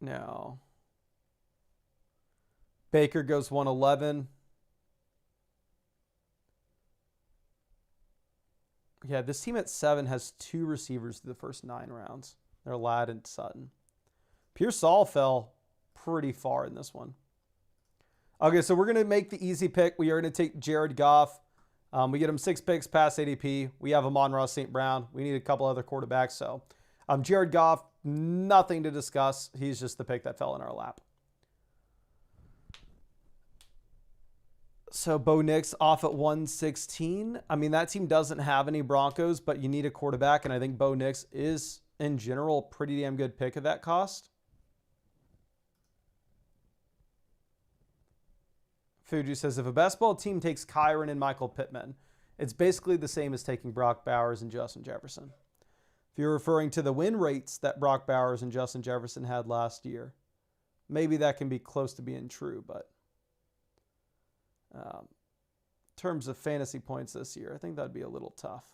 Now, Baker goes 111. Yeah, this team at 7 has 2 receivers through the first 9 rounds. They're Ladd and Sutton. Pearsall fell pretty far in this one. Okay, so we're going to make the easy pick. We are going to take Jared Goff. We get him 6 picks past ADP. We have Amon-Ra St. Brown. We need a couple other quarterbacks. So Jared Goff, nothing to discuss. He's just the pick that fell in our lap. So Bo Nix off at 116. I mean, that team doesn't have any Broncos, but you need a quarterback, and I think Bo Nix is, in general, a pretty damn good pick at that cost. Fuji says, if a basketball team takes Kyron and Michael Pittman, it's basically the same as taking Brock Bowers and Justin Jefferson. If you're referring to the win rates that Brock Bowers and Justin Jefferson had last year, maybe that can be close to being true, but in terms of fantasy points this year, I think that'd be a little tough.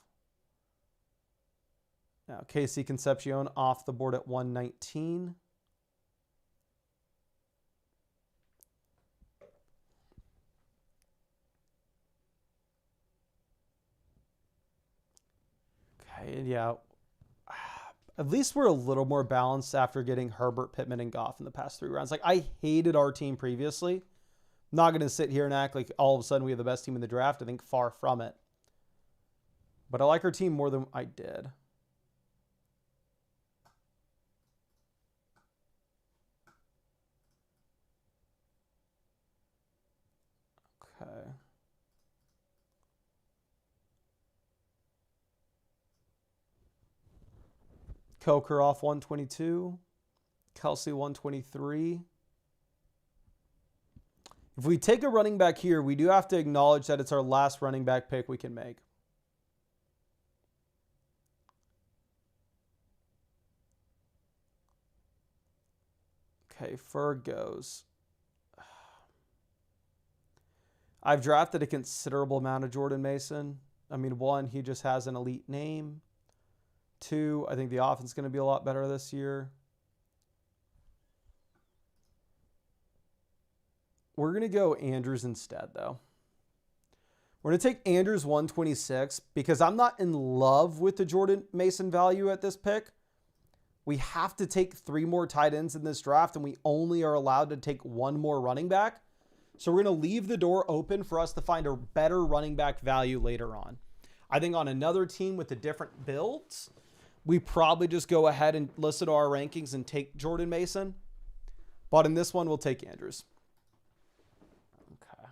Now, Casey Concepcion off the board at 119. Okay, yeah. At least we're a little more balanced after getting Herbert, Pittman, and Goff in the past 3 rounds. Like, I hated our team previously. I'm not going to sit here and act like all of a sudden we have the best team in the draft. I think far from it. But I like our team more than I did. Okay. Coker off 122. Kelsey 123. If we take a running back here, we do have to acknowledge that it's our last running back pick we can make. Okay, Ferg goes. I've drafted a considerable amount of Jordan Mason. I mean, 1, he just has an elite name. 2, I think the offense is going to be a lot better this year. We're going to go Andrews instead, though. We're going to take Andrews 126 because I'm not in love with the Jordan Mason value at this pick. We have to take 3 more tight ends in this draft, and we only are allowed to take 1 more running back. So we're going to leave the door open for us to find a better running back value later on. I think on another team with the different builds, we probably just go ahead and listen to our rankings and take Jordan Mason. But in this one, we'll take Andrews. Okay.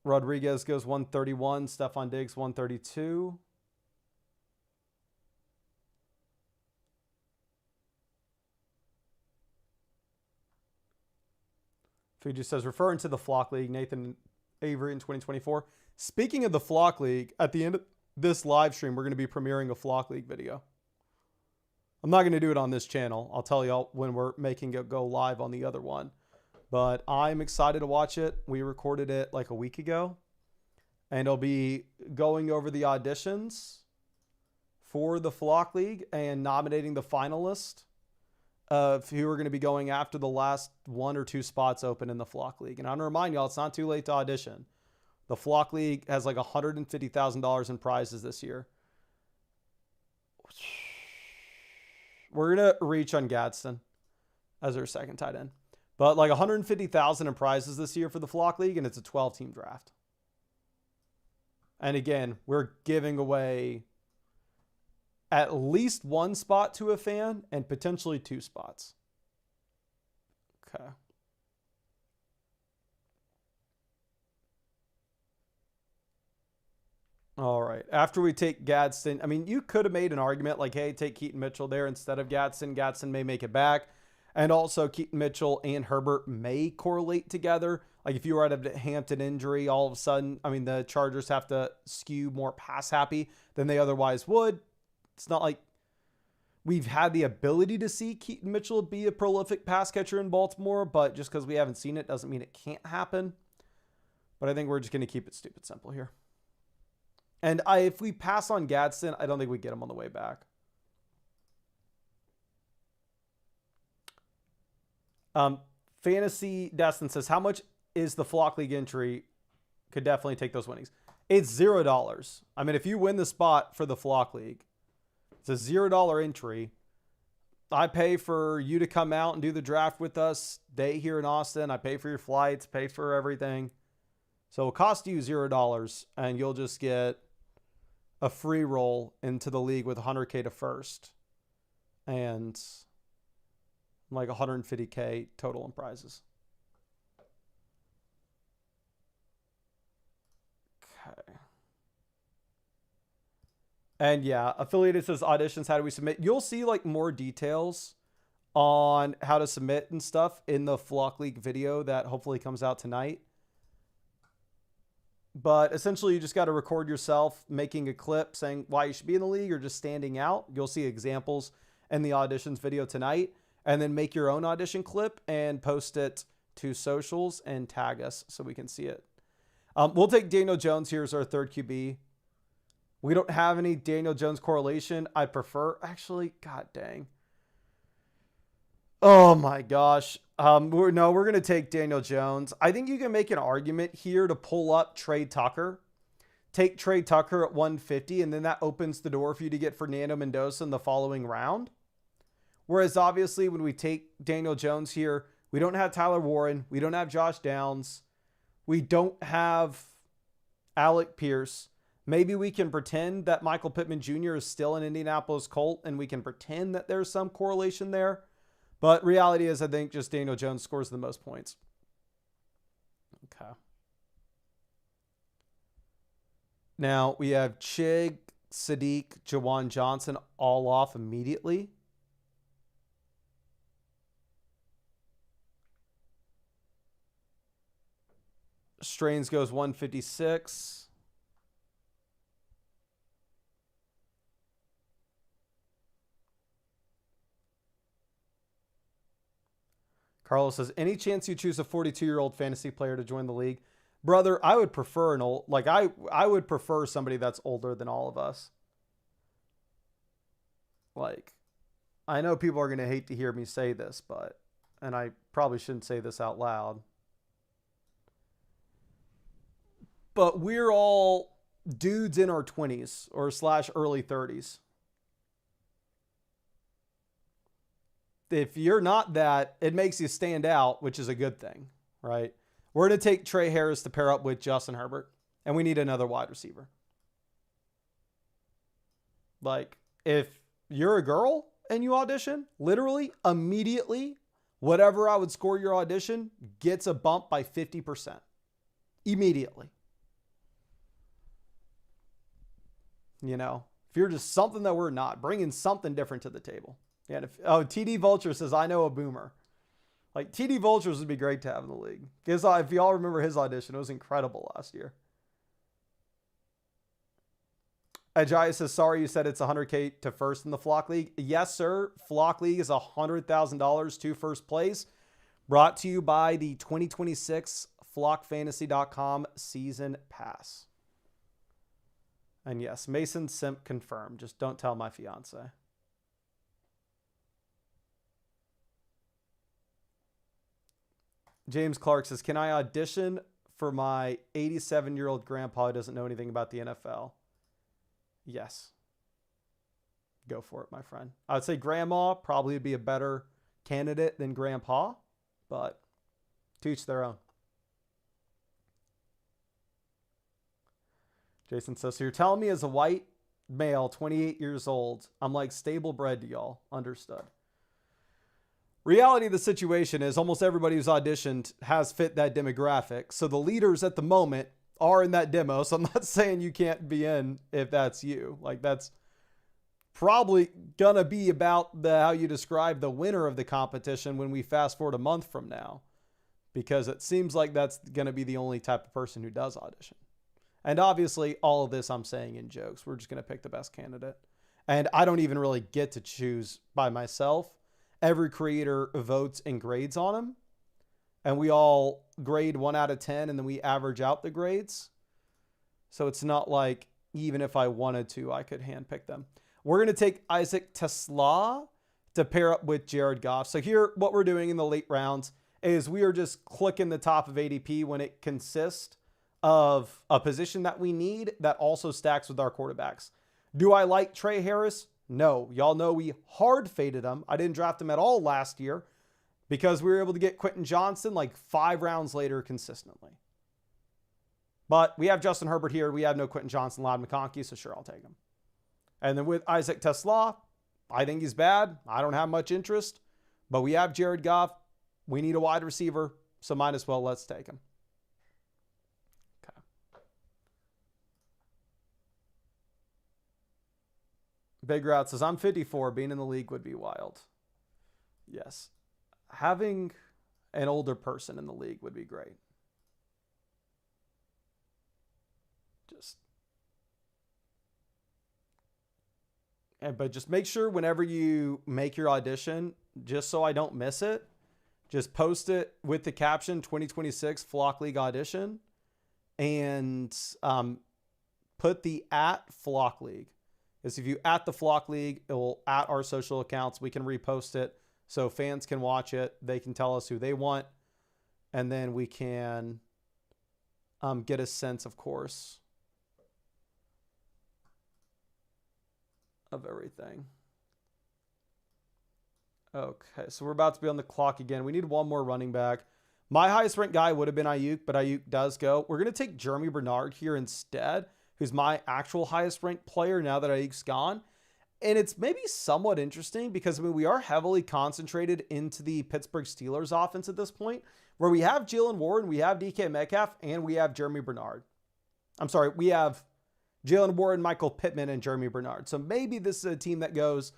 Rodriguez goes 131. Stephon Diggs 132. Fuji says, referring to the Flock League, Nathan Avery in 2024. Speaking of the Flock League, at the end of this live stream, we're going to be premiering a Flock League video. I'm not going to do it on this channel. I'll tell y'all when we're making it go live on the other one. But I'm excited to watch it. We recorded it like a week ago. And I'll be going over the auditions for the Flock League and nominating the finalists of who are going to be going after the last 1 or 2 spots open in the Flock League. And I want to remind y'all, it's not too late to audition. The Flock League has like $150,000 in prizes this year. We're going to reach on Gadsden as our second tight end. But like $150,000 in prizes this year for the Flock League, and it's a 12-team draft. And again, we're giving away at least 1 spot to a fan and potentially 2 spots. Okay. All right. After we take Gadsden, I mean, you could have made an argument like, hey, take Keaton Mitchell there instead of Gadsden. Gadsden may make it back. And also Keaton Mitchell and Herbert may correlate together. Like if you were at a Hampton injury, all of a sudden, I mean, the Chargers have to skew more pass happy than they otherwise would. It's not like we've had the ability to see Keaton Mitchell be a prolific pass catcher in Baltimore, but just because we haven't seen it doesn't mean it can't happen. But I think we're just going to keep it stupid simple here. And if we pass on Gadsden, I don't think we get him on the way back. Fantasy Destin says, how much is the Flock League entry? Could definitely take those winnings. It's $0. I mean, if you win the spot for the Flock League, it's a $0 entry. I pay for you to come out and do the draft with us. Day here in Austin. I pay for your flights, pay for everything. So it'll cost you $0 and you'll just get a free roll into the league with $100K to first. And like $150K total in prizes. Okay. And yeah, Affiliated says auditions, how do we submit? You'll see like more details on how to submit and stuff in the Flock League video that hopefully comes out tonight. But essentially you just got to record yourself making a clip saying why you should be in the league or just standing out. You'll see examples in the auditions video tonight. And then make your own audition clip and post it to socials and tag us so we can see it. We'll take Daniel Jones here as our third QB. We don't have any Daniel Jones correlation. I prefer, actually, god dang. Oh my gosh. We're going to take Daniel Jones. I think you can make an argument here to pull up Trey Tucker. Take Trey Tucker at 150, and then that opens the door for you to get Fernando Mendoza in the following round. Whereas obviously when we take Daniel Jones here, we don't have Tyler Warren. We don't have Josh Downs. We don't have Alec Pierce. Maybe we can pretend that Michael Pittman Jr. is still an Indianapolis Colt and we can pretend that there's some correlation there. But reality is I think just Daniel Jones scores the most points. Okay. Now we have Chig, Sadiq, Jawan Johnson all off immediately. Strains goes 156. Carlos says, any chance you choose a 42-year-old fantasy player to join the league? Brother, I would prefer an old, like I would prefer somebody that's older than all of us. Like, I know people are going to hate to hear me say this, but, and I probably shouldn't say this out loud. But we're all dudes in our 20s or / early 30s. If you're not that, it makes you stand out, which is a good thing, right? We're going to take Trey Harris to pair up with Justin Herbert, and we need another wide receiver. Like, if you're a girl and you audition, literally immediately, whatever I would score your audition gets a bump by 50%. Immediately. You know, if you're just something that we're not, bringing something different to the table. Yeah. TD Vulture says, I know a boomer. Like, TD Vultures would be great to have in the league. Because if y'all remember his audition, it was incredible last year. Ajay says, sorry, you said it's $100K to first in the Flock League. Yes, sir. Flock League is $100,000 to first place. Brought to you by the 2026 flockfantasy.com season pass. And yes, Mason Simp confirmed. Just don't tell my fiance. James Clark says, can I audition for my 87-year-old grandpa who doesn't know anything about the NFL? Yes. Go for it, my friend. I would say grandma probably would be a better candidate than grandpa, but to each their own. Jason says, so you're telling me as a white male, 28 years old, I'm like stable bred to y'all. Understood. Reality of the situation is almost everybody who's auditioned has fit that demographic. So the leaders at the moment are in that demo. So I'm not saying you can't be in if that's you. Like, that's probably going to be about how you describe the winner of the competition when we fast forward a month from now. Because it seems like that's going to be the only type of person who does audition. And obviously, all of this I'm saying in jokes. We're just going to pick the best candidate. And I don't even really get to choose by myself. Every creator votes and grades on them. And we all grade 1 out of 10, and then we average out the grades. So it's not like even if I wanted to, I could handpick them. We're going to take Isaac Tesla to pair up with Jared Goff. So here, what we're doing in the late rounds is we are just clicking the top of ADP when it consists of a position that we need that also stacks with our quarterbacks. Do I like Trey Harris? No. Y'all know we hard faded him. I didn't draft him at all last year because we were able to get Quentin Johnson like 5 rounds later consistently. But we have Justin Herbert here. We have no Quentin Johnson, Ladd McConkey, so sure, I'll take him. And then with Isaac Tesla, I think he's bad. I don't have much interest. But we have Jared Goff. We need a wide receiver, so might as well let's take him. Okay. Big Route says, I'm 54. Being in the league would be wild. Yes. Having an older person in the league would be great. But just make sure whenever you make your audition, just so I don't miss it, just post it with the caption 2026 Flock League audition and put the @Flock League. Because if you @the Flock League, it will @our social accounts. We can repost it so fans can watch it. They can tell us who they want. And then we can get a sense, of course, of everything. Okay, so we're about to be on the clock again. We need one more running back. My highest ranked guy would have been Ayuk, but Ayuk does go. We're going to take Jeremy Bernard here instead, who's my actual highest ranked player now that Ayuk's gone. And it's maybe somewhat interesting because, I mean, we are heavily concentrated into the Pittsburgh Steelers offense at this point, where we have Jalen Warren, we have DK Metcalf, and we have Jeremy Bernard. I'm sorry, we have Jalen Warren, Michael Pittman, and Jeremy Bernard. So maybe this is a team that goes,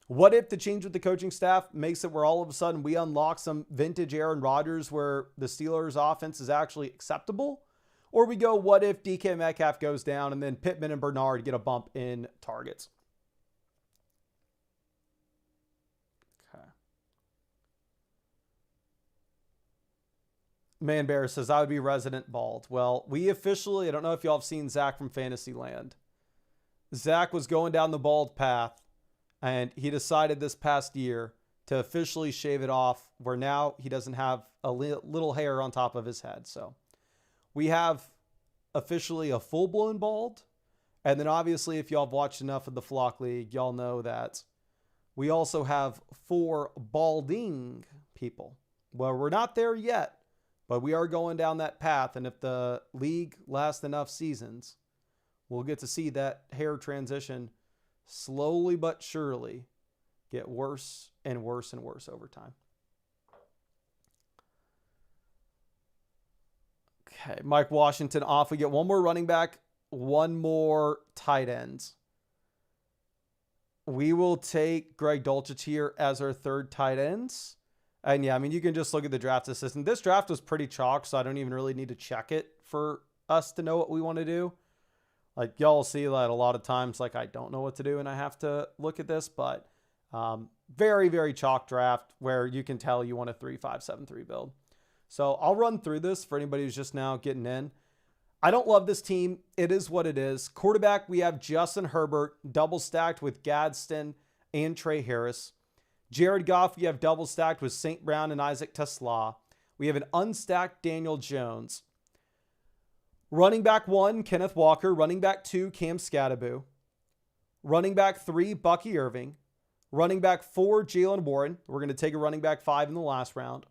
what if the change with the coaching staff makes it where all of a sudden we unlock some vintage Aaron Rodgers where the Steelers offense is actually acceptable? Or we go, what if DK Metcalf goes down and then Pittman and Bernard get a bump in targets? Okay. Man Bear says, I would be resident bald. Well, we officially, I don't know if y'all have seen Zach from Fantasyland. Zach was going down the bald path, and he decided this past year to officially shave it off, where now he doesn't have a little hair on top of his head. So we have officially a full-blown bald. And then obviously, if y'all have watched enough of the Flock League, y'all know that we also have 4 balding people. Well, we're not there yet, but we are going down that path. And if the league lasts enough seasons, we'll get to see that hair transition slowly but surely get worse and worse and worse over time. Okay, Mike Washington off. We get one more running back, one more tight ends. We will take Greg Dulcich here as our third tight ends. And yeah, I mean, you can just look at the draft assistant. This draft was pretty chalk, so I don't even really need to check it for us to know what we want to do. Like, y'all see that a lot of times, like, I don't know what to do and I have to look at this, but very, very chalk draft where you can tell you want a 3-5-7-3 build. So I'll run through this for anybody who's just now getting in. I don't love this team. It is what it is. Quarterback, we have Justin Herbert, double stacked with Gadsden and Trey Harris. Jared Goff, we have double stacked with St. Brown and Isaac Tesla. We have an unstacked Daniel Jones. Running back 1, Kenneth Walker. Running back 2, Cam Scattaboo. Running back 3, Bucky Irving. Running back 4, Jalen Warren. We're going to take a running back 5 in the last round.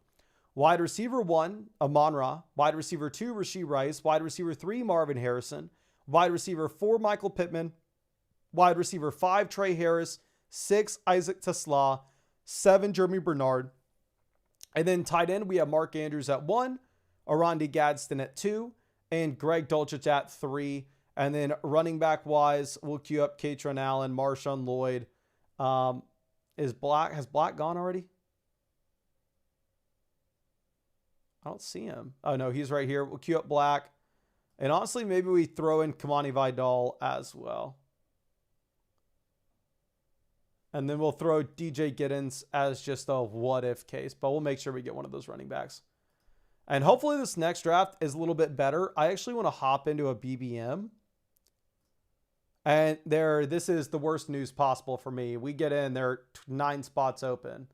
Wide receiver 1, Amon-Ra. Wide receiver 2, Rashee Rice. Wide receiver 3, Marvin Harrison. Wide receiver 4, Michael Pittman. Wide receiver 5, Trey Harris. 6, Isaac Tesla. 7, Jeremy Bernard. And then tight end, we have Mark Andrews at 1, Arandi Gadsden at 2, and Greg Dulcich at 3. And then running back wise, we'll queue up Katron Allen, Marshawn Lloyd. Has Black gone already? I don't see him. Oh, no, he's right here. We'll queue up Black. And honestly, maybe we throw in Kamani Vidal as well. And then we'll throw DJ Giddens as just a what-if case. But we'll make sure we get one of those running backs. And hopefully this next draft is a little bit better. I actually want to hop into a BBM. And this is the worst news possible for me. We get in, there are 9 spots open.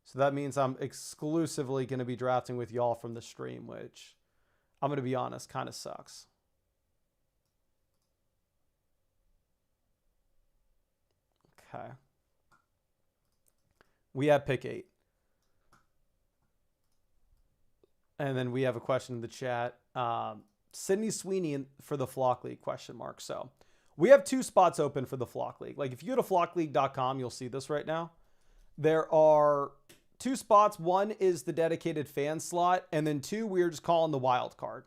So that means I'm exclusively going to be drafting with y'all from the stream, which I'm going to be honest, kind of sucks. Okay. We have pick 8. And then we have a question in the chat. Sydney Sweeney for the Flock League, question mark. So we have 2 spots open for the Flock League. Like if you go to flockleague.com, you'll see this right now. There are 2 spots. One is the dedicated fan slot. And then 2, we're just calling the wild card.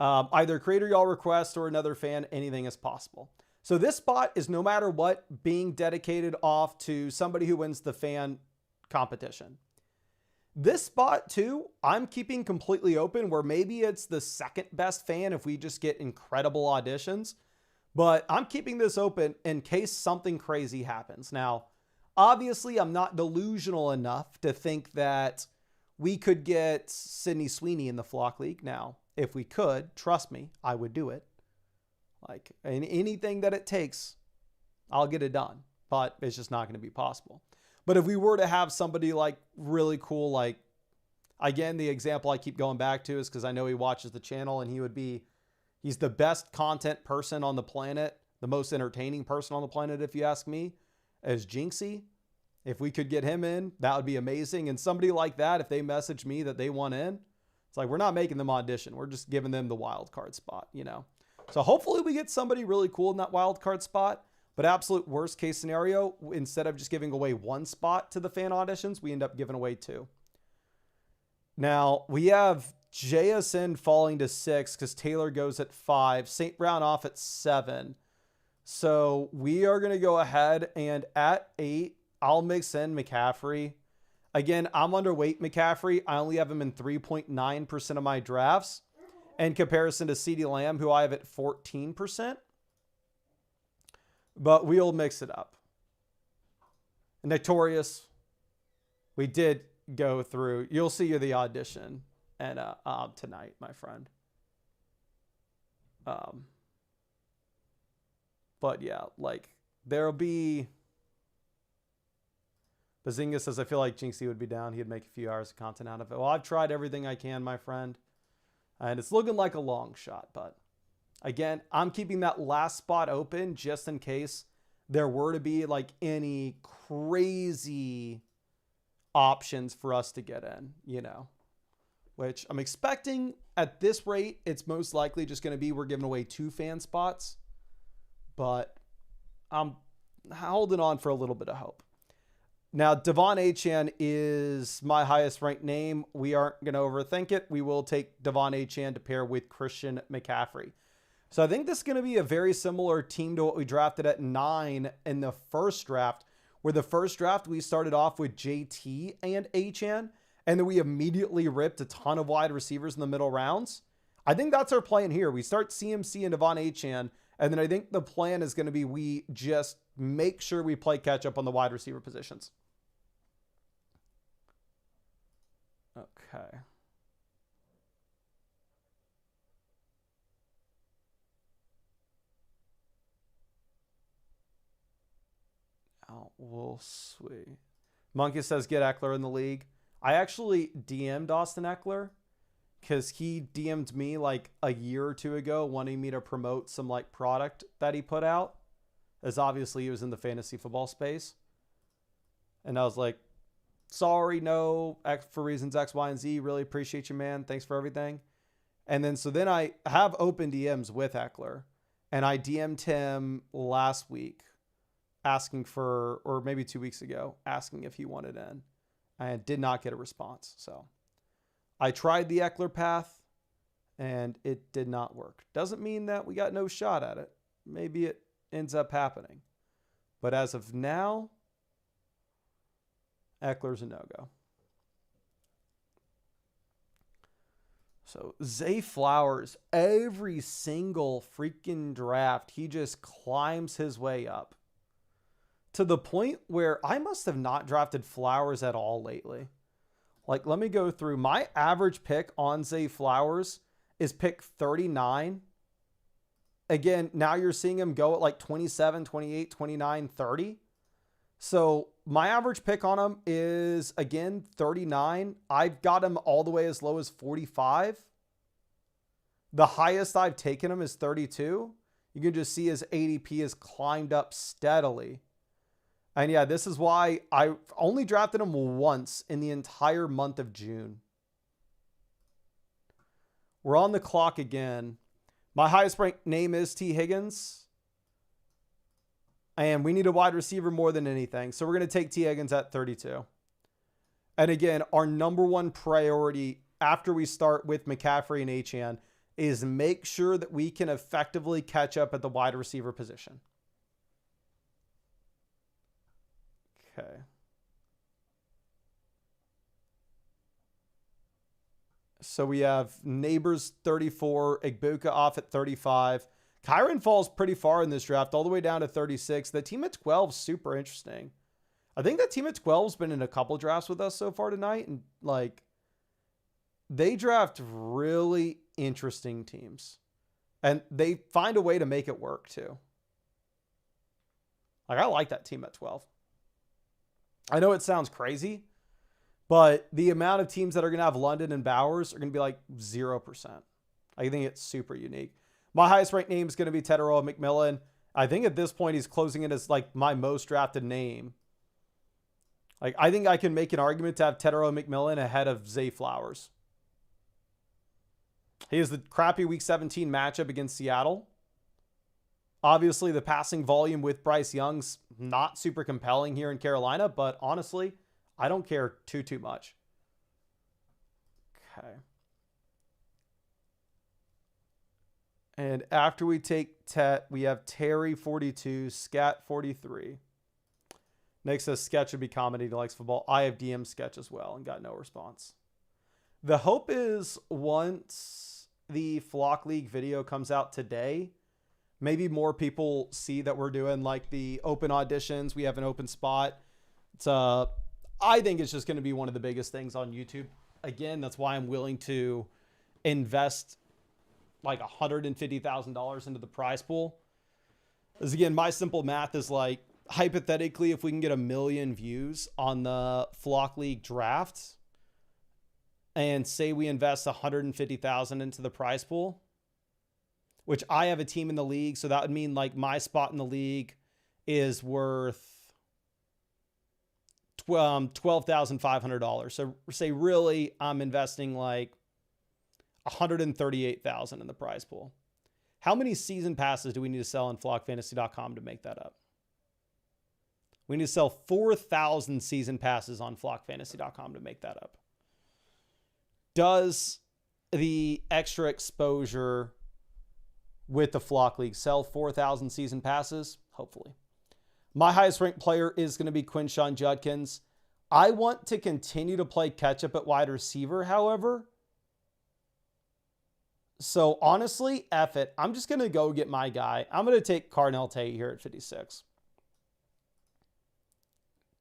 Either creator y'all request or another fan, anything is possible. So this spot is no matter what being dedicated off to somebody who wins the fan competition. This spot too, I'm keeping completely open where maybe it's the second best fan if we just get incredible auditions. But I'm keeping this open in case something crazy happens. Now, obviously, I'm not delusional enough to think that we could get Sydney Sweeney in the Flock League. Now, if we could, trust me, I would do it. Like anything that it takes, I'll get it done. But it's just not going to be possible. But if we were to have somebody like really cool, like, again, the example I keep going back to is because I know he watches the channel and he's the best content person on the planet, the most entertaining person on the planet, if you ask me, is Jinxie. If we could get him in, that would be amazing. And somebody like that, if they message me that they want in, it's like, we're not making them audition. We're just giving them the wild card spot, you know? So hopefully we get somebody really cool in that wild card spot. But absolute worst case scenario, instead of just giving away 1 spot to the fan auditions, we end up giving away 2. Now, we have JSN falling to 6 because Taylor goes at 5. St. Brown off at 7. So we are going to go ahead and at 8, I'll mix in McCaffrey. Again, I'm underweight McCaffrey. I only have him in 3.9% of my drafts in comparison to CeeDee Lamb, who I have at 14%. But we'll mix it up. Notorious. We did go through. You'll see the audition and tonight, my friend. But yeah, like there'll be. Bazinga says, I feel like Jinxie would be down. He'd make a few hours of content out of it. Well, I've tried everything I can, my friend. And it's looking like a long shot, but again, I'm keeping that last spot open just in case there were to be like any crazy options for us to get in, you know, which I'm expecting at this rate. It's most likely just going to be, we're giving away 2 fan spots, but I'm holding on for a little bit of hope. Now, Devon Achane is my highest ranked name. We aren't going to overthink it. We will take Devon Achane to pair with Christian McCaffrey. So I think this is going to be a very similar team to what we drafted at 9 in the first draft, where the first draft we started off with JT and Achane, and then we immediately ripped a ton of wide receivers in the middle rounds. I think that's our plan here. We start CMC and Devon Achane, and then I think the plan is going to be we just make sure we play catch up on the wide receiver positions. Okay. Now we'll see. Monkey says get Eckler in the league. I actually DM'd Austin Eckler because he DM'd me like a year or two ago wanting me to promote some like product that he put out, as obviously he was in the fantasy football space. And I was like, sorry, no, for reasons X, Y, and Z. Really appreciate you, man. Thanks for everything. And then, so then I have open DMs with Eckler, and I DM'd him last week asking for, or maybe 2 weeks ago, asking if he wanted in. I did not get a response. So I tried the Eckler path and it did not work. Doesn't mean that we got no shot at it. Maybe it ends up happening. But as of now, Eckler's a no-go. So Zay Flowers, every single freaking draft, he just climbs his way up to the point where I must have not drafted Flowers at all lately. Like, let me go through. My average pick on Zay Flowers is pick 39. Again, now you're seeing him go at like 27, 28, 29, 30. So my average pick on him is, again, 39. I've got him all the way as low as 45. The highest I've taken him is 32. You can just see his ADP has climbed up steadily. And yeah, this is why I only drafted him once in the entire month of June. We're on the clock again. My highest ranked name is T. Higgins. And we need a wide receiver more than anything. So we're going to take T. Higgins at 32. And again, our number one priority after we start with McCaffrey and Achane is make sure that we can effectively catch up at the wide receiver position. Okay. So we have Neighbors 34, Igbuka off at 35. Kyron falls pretty far in this draft, all the way down to 36. The team at 12 is super interesting. I think that team at 12 has been in a couple drafts with us so far tonight. And like, they draft really interesting teams. And they find a way to make it work too. Like, I like that team at 12. I know it sounds crazy, but the amount of teams that are going to have London and Bowers are going to be like 0%. I think it's super unique. My highest ranked name is going to be Teteroa McMillan. I think at this point he's closing in as like my most drafted name. Like, I think I can make an argument to have Teteroa McMillan ahead of Zay Flowers. He has the crappy week 17 matchup against Seattle. Obviously, the passing volume with Bryce Young's not super compelling here in Carolina, but honestly, I don't care too much. Okay. And after we take Tet, we have Terry 42, Scat 43. Nick says Sketch would be comedy. He likes football. I have DM Sketch as well and got no response. The hope is once the Flock League video comes out today, maybe more people see that we're doing like the open auditions. We have an open spot. It's I think it's just going to be one of the biggest things on YouTube. Again, that's why I'm willing to invest like $150,000 into the prize pool. Because again, my simple math is like, hypothetically, if we can get 1 million views on the Flock League draft and say we invest 150,000 into the prize pool, which I have a team in the league. So that would mean like my spot in the league is worth $12,500. So say really I'm investing like 138,000 in the prize pool. How many season passes do we need to sell on flockfantasy.com to make that up? We need to sell 4,000 season passes on flockfantasy.com to make that up. Does the extra exposure with the Flock League sell 4,000 season passes? Hopefully. My highest ranked player is going to be Quinshon Judkins. I want to continue to play catch up at wide receiver, however. So honestly, F it. I'm just going to go get my guy. I'm going to take Carnell Tate here at 56.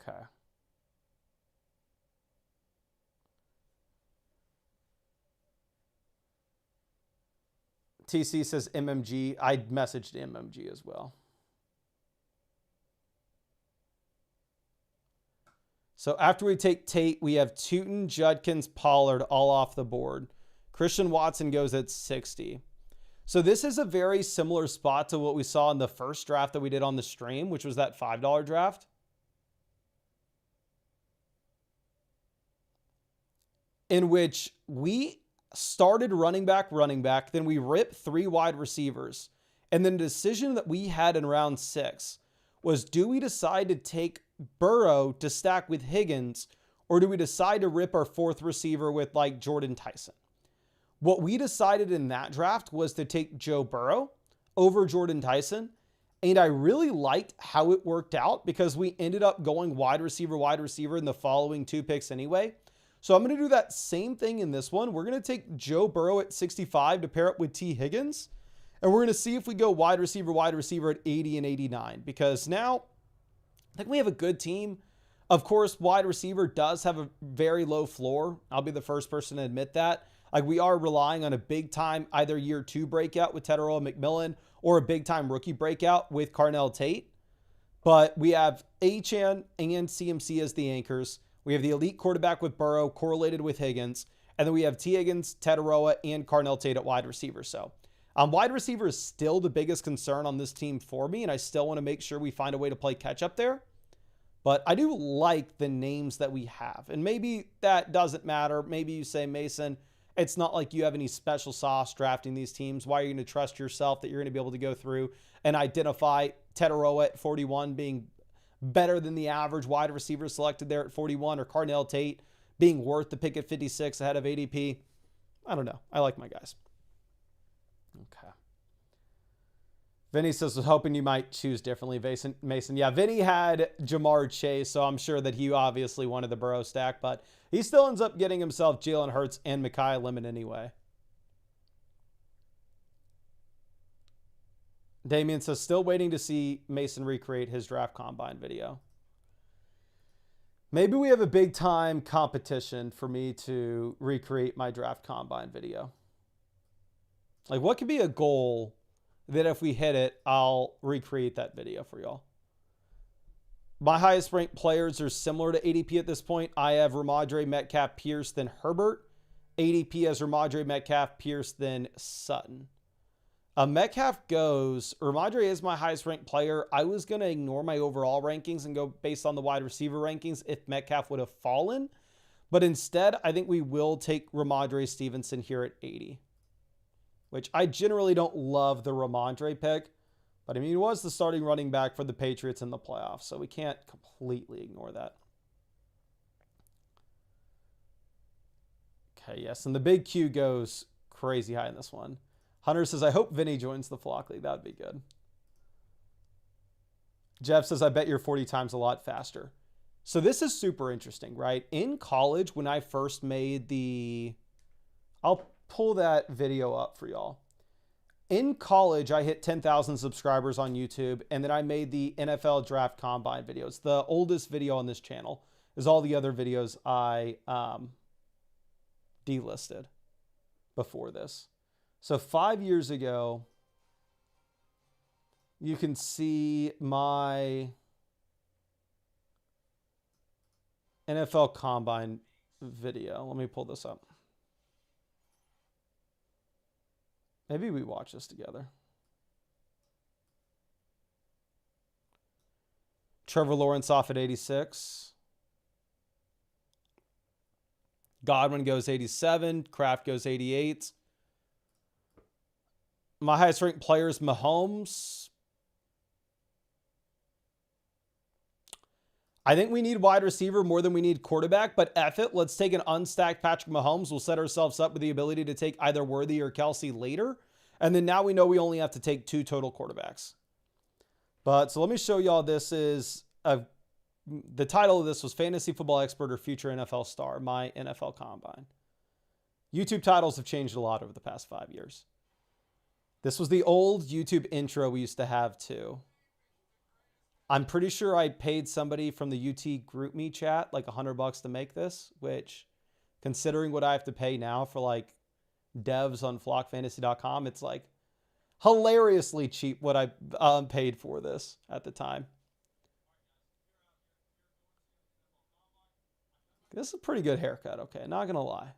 Okay. TC says MMG. I messaged MMG as well. So after we take Tate, we have Tootin, Judkins, Pollard all off the board. Christian Watson goes at 60. So this is a very similar spot to what we saw in the first draft that we did on the stream, which was that $5 draft. In which we started running back, then we ripped 3 wide receivers. And then the decision that we had in round 6 was, do we decide to take Burrow to stack with Higgins, or do we decide to rip our 4th receiver with like Jordan Tyson? What we decided in that draft was to take Joe Burrow over Jordan Tyson. And I really liked how it worked out because we ended up going wide receiver in the following 2 picks anyway. So I'm going to do that same thing in this one. We're going to take Joe Burrow at 65 to pair up with T. Higgins. And we're going to see if we go wide receiver at 80 and 89. Because now I think we have a good team. Of course, wide receiver does have a very low floor. I'll be the first person to admit that. Like, we are relying on a big time either year 2 breakout with Tetaroa McMillan or a big time rookie breakout with Carnell Tate. But we have Achane and CMC as the anchors. We have the elite quarterback with Burrow correlated with Higgins. And then we have T. Higgins, Tetaroa, and Carnell Tate at wide receiver. So wide receiver is still the biggest concern on this team for me. And I still want to make sure we find a way to play catch up there. But I do like the names that we have. And maybe that doesn't matter. Maybe you say, Mason, it's not like you have any special sauce drafting these teams. Why are you going to trust yourself that you're going to be able to go through and identify Tetaroa at 41 being better than the average wide receiver selected there at 41, or Carnell Tate being worth the pick at 56 ahead of ADP? I don't know. I like my guys. Okay. Vinny says, was hoping you might choose differently, Mason. Yeah, Vinny had Jamar Chase, so I'm sure that he obviously wanted the Burrow stack, but he still ends up getting himself Jalen Hurts and Micaiah Lemon anyway. Damien says, still waiting to see Mason recreate his draft combine video. Maybe we have a big time competition for me to recreate my draft combine video. Like, what could be a goal that if we hit it, I'll recreate that video for y'all? My highest ranked players are similar to ADP at this point. I have Ramadre, Metcalf, Pierce, then Herbert. ADP has Ramadre, Metcalf, Pierce, then Sutton. Metcalf goes, Ramadre is my highest ranked player. I was going to ignore my overall rankings and go based on the wide receiver rankings if Metcalf would have fallen. But instead, I think we will take Ramadre Stevenson here at 80. Which I generally don't love the Ramadre pick. But I mean, he was the starting running back for the Patriots in the playoffs. So we can't completely ignore that. Okay, yes. And the big Q goes crazy high in this one. Hunter says, I hope Vinny joins the Flock League. That would be good. Jeff says, I bet you're 40 times a lot faster. So this is super interesting, right? In college, when I first made the... I'll pull that video up for y'all. In college, I hit 10,000 subscribers on YouTube, and then I made the NFL Draft Combine video. It's the oldest video on this channel. Is all the other videos I delisted before this. So 5 years ago, you can see my NFL Combine video. Let me pull this up. Maybe we watch this together. Trevor Lawrence off at 86. Godwin goes 87. Kraft goes 88. My highest ranked player is Mahomes. I think we need wide receiver more than we need quarterback, but F it. Let's take an unstacked Patrick Mahomes. We'll set ourselves up with the ability to take either Worthy or Kelsey later. And then now we know we only have to take 2 total quarterbacks. But so let me show y'all. This is the title of this was Fantasy Football Expert or Future NFL Star, my NFL Combine. YouTube titles have changed a lot over the past 5 years. This was the old YouTube intro we used to have too. I'm pretty sure I paid somebody from the UT group me chat like $100 to make this, which considering what I have to pay now for like devs on flockfantasy.com, it's like hilariously cheap what I paid for this at the time. This is a pretty good haircut. Okay, not going to lie.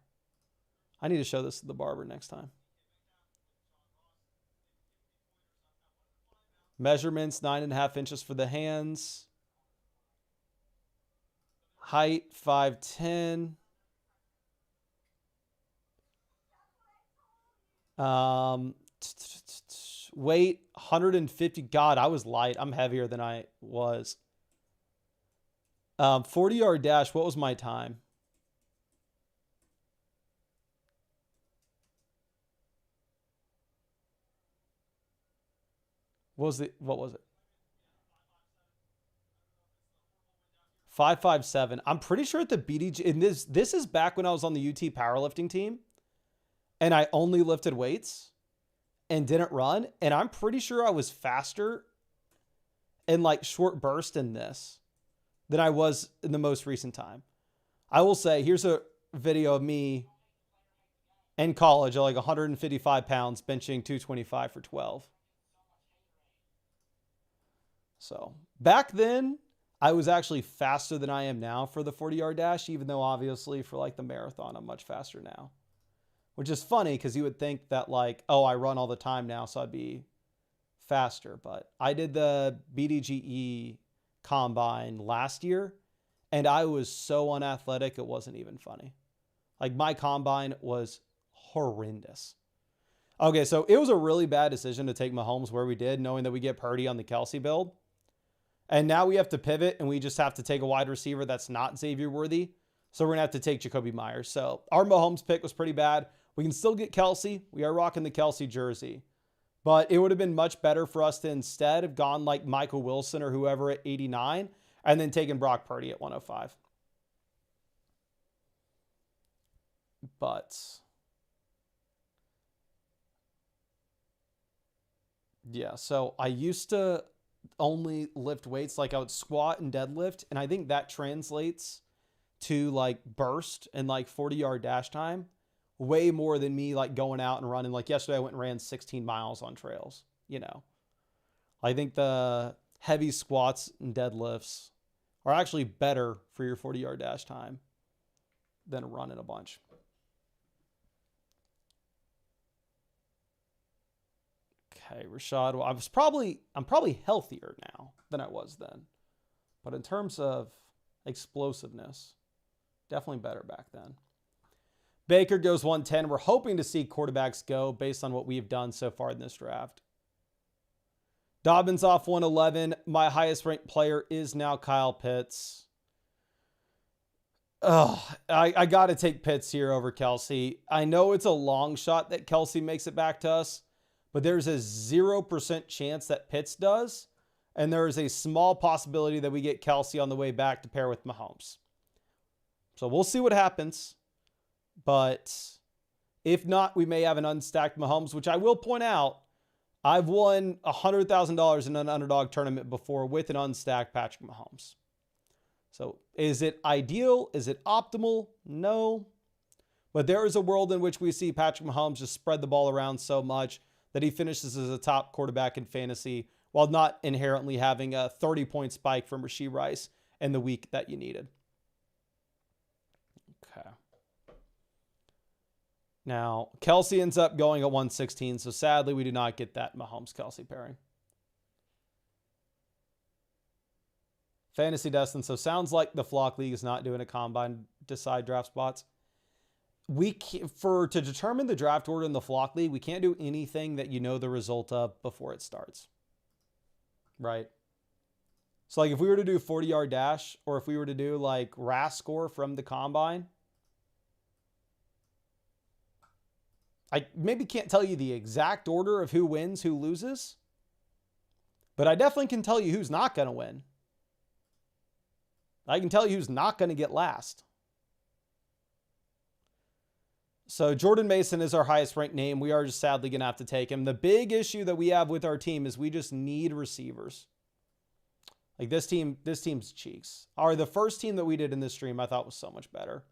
I need to show this to the barber next time. Measurements, 9.5 inches for the hands. Height, 5'10". Weight, 150. God, I was light. I'm heavier than I was. 40-yard dash, what was my time? What was it? 5.57. I'm pretty sure at the BDG, and this is back when I was on the UT powerlifting team, and I only lifted weights and didn't run, and I'm pretty sure I was faster in like short burst in this than I was in the most recent time. I will say, here's a video of me in college at like 155 pounds, benching 225 for 12. So back then, I was actually faster than I am now for the 40-yard dash, even though obviously for like the marathon, I'm much faster now. Which is funny because you would think that like, oh, I run all the time now, so I'd be faster. But I did the BDGE combine last year, and I was so unathletic, it wasn't even funny. Like my combine was horrendous. Okay, so it was a really bad decision to take Mahomes where we did, knowing that we get Purdy on the Kelsey build. And now we have to pivot, and we just have to take a wide receiver that's not Xavier Worthy. So we're going to have to take Jacoby Myers. So our Mahomes pick was pretty bad. We can still get Kelsey. We are rocking the Kelsey jersey. But it would have been much better for us to instead have gone like Michael Wilson or whoever at 89 and then taken Brock Purdy at 105. But yeah, so I used to only lift weights, like I would squat and deadlift, and I think that translates to like burst and like 40-yard dash time way more than me like going out and running. Like yesterday I went and ran 16 miles on trails, you know. I think the heavy squats and deadlifts are actually better for your 40-yard dash time than running a bunch. Okay, Rashad, well, I'm probably healthier now than I was then. But in terms of explosiveness, definitely better back then. Baker goes 110. We're hoping to see quarterbacks go based on what we've done so far in this draft. Dobbins off 111. My highest ranked player is now Kyle Pitts. I got to take Pitts here over Kelsey. I know it's a long shot that Kelsey makes it back to us, but there's a 0% chance that Pitts does. And there is a small possibility that we get Kelsey on the way back to pair with Mahomes. So we'll see what happens. But if not, we may have an unstacked Mahomes, which I will point out, I've won $100,000 in an underdog tournament before with an unstacked Patrick Mahomes. So is it ideal? Is it optimal? No. But there is a world in which we see Patrick Mahomes just spread the ball around so much that he finishes as a top quarterback in fantasy while not inherently having a 30-point spike from Rashee Rice in the week that you needed. Okay. Now, Kelsey ends up going at 116, so sadly we do not get that Mahomes-Kelsey pairing. Fantasy Destin, so sounds like the Flock League is not doing a combine decide draft spots. To determine the draft order in the Flock League, we can't do anything that you know the result of before it starts. Right? So like if we were to do 40-yard dash, or if we were to do like RAS score from the combine, I maybe can't tell you the exact order of who wins, who loses, but I definitely can tell you who's not going to win. I can tell you who's not going to get last. So Jordan Mason is our highest ranked name. We are just sadly going to have to take him. The big issue that we have with our team is we just need receivers. Like this team's cheeks. The first team that we did in this stream I thought was so much better.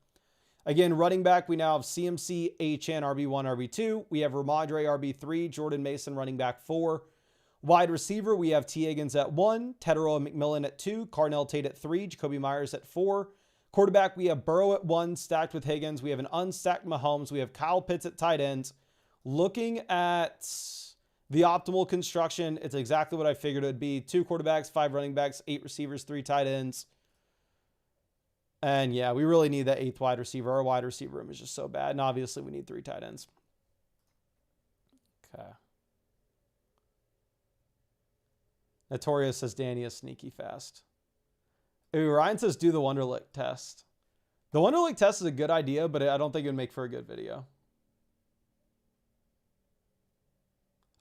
Again, running back, we now have CMC, HN, RB1, RB2. We have Ramondre, RB3, Jordan Mason, running back 4. Wide receiver, we have T. Higgins at 1, Tedero McMillan at 2, Carnell Tate at 3, Jacoby Myers at 4. Quarterback, we have Burrow at 1, stacked with Higgins. We have an unstacked Mahomes. We have Kyle Pitts at tight ends. Looking at the optimal construction, it's exactly what I figured it would be. 2 quarterbacks, 5 running backs, 8 receivers, 3 tight ends. And yeah, we really need that 8th wide receiver. Our wide receiver room is just so bad. And obviously we need 3 tight ends. Okay. Notorious says Danny is sneaky fast. Ooh, Ryan says do the Wonderlic test. The Wonderlic test is a good idea, but I don't think it would make for a good video.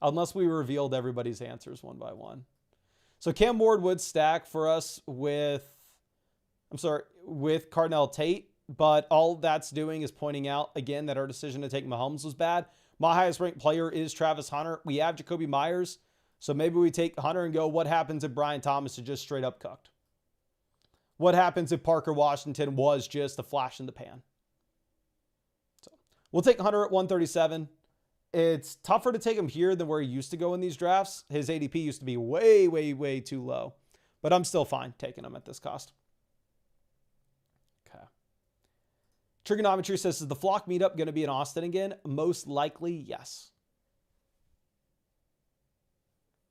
Unless we revealed everybody's answers one by one. So Cam Ward would stack for us with Carnell Tate, but all that's doing is pointing out again that our decision to take Mahomes was bad. My highest ranked player is Travis Hunter. We have Jacoby Myers. So maybe we take Hunter and go, what happens if Brian Thomas is just straight up cooked? What happens if Parker Washington was just a flash in the pan? So we'll take Hunter at 137. It's tougher to take him here than where he used to go in these drafts. His ADP used to be way, way, way too low. But I'm still fine taking him at this cost. Okay. Trigonometry says, is the Flock meetup going to be in Austin again? Most likely, yes.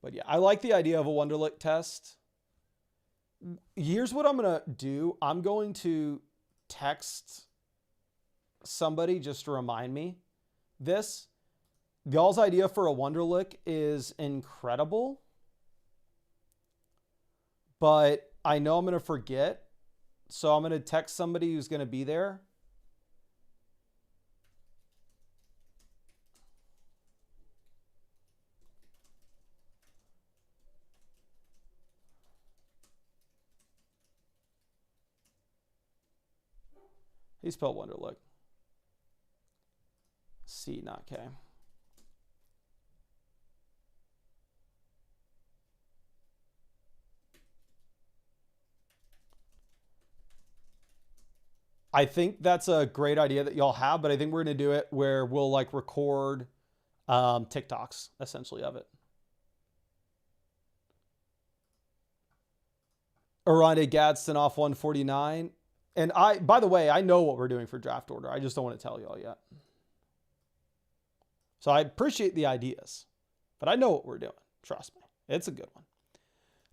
But yeah, I like the idea of a Wonderlic test. Here's what I'm going to do. I'm going to text somebody just to remind me this. Y'all's idea for a Wonderlic is incredible, but I know I'm going to forget. So I'm going to text somebody who's going to be there. He spelled Wonderlic. C, not K. I think that's a great idea that y'all have, but I think we're going to do it where we'll like record TikToks essentially of it. Aranda Gadsden off 149. And by the way, I know what we're doing for draft order. I just don't want to tell y'all yet. So I appreciate the ideas, but I know what we're doing. Trust me. It's a good one.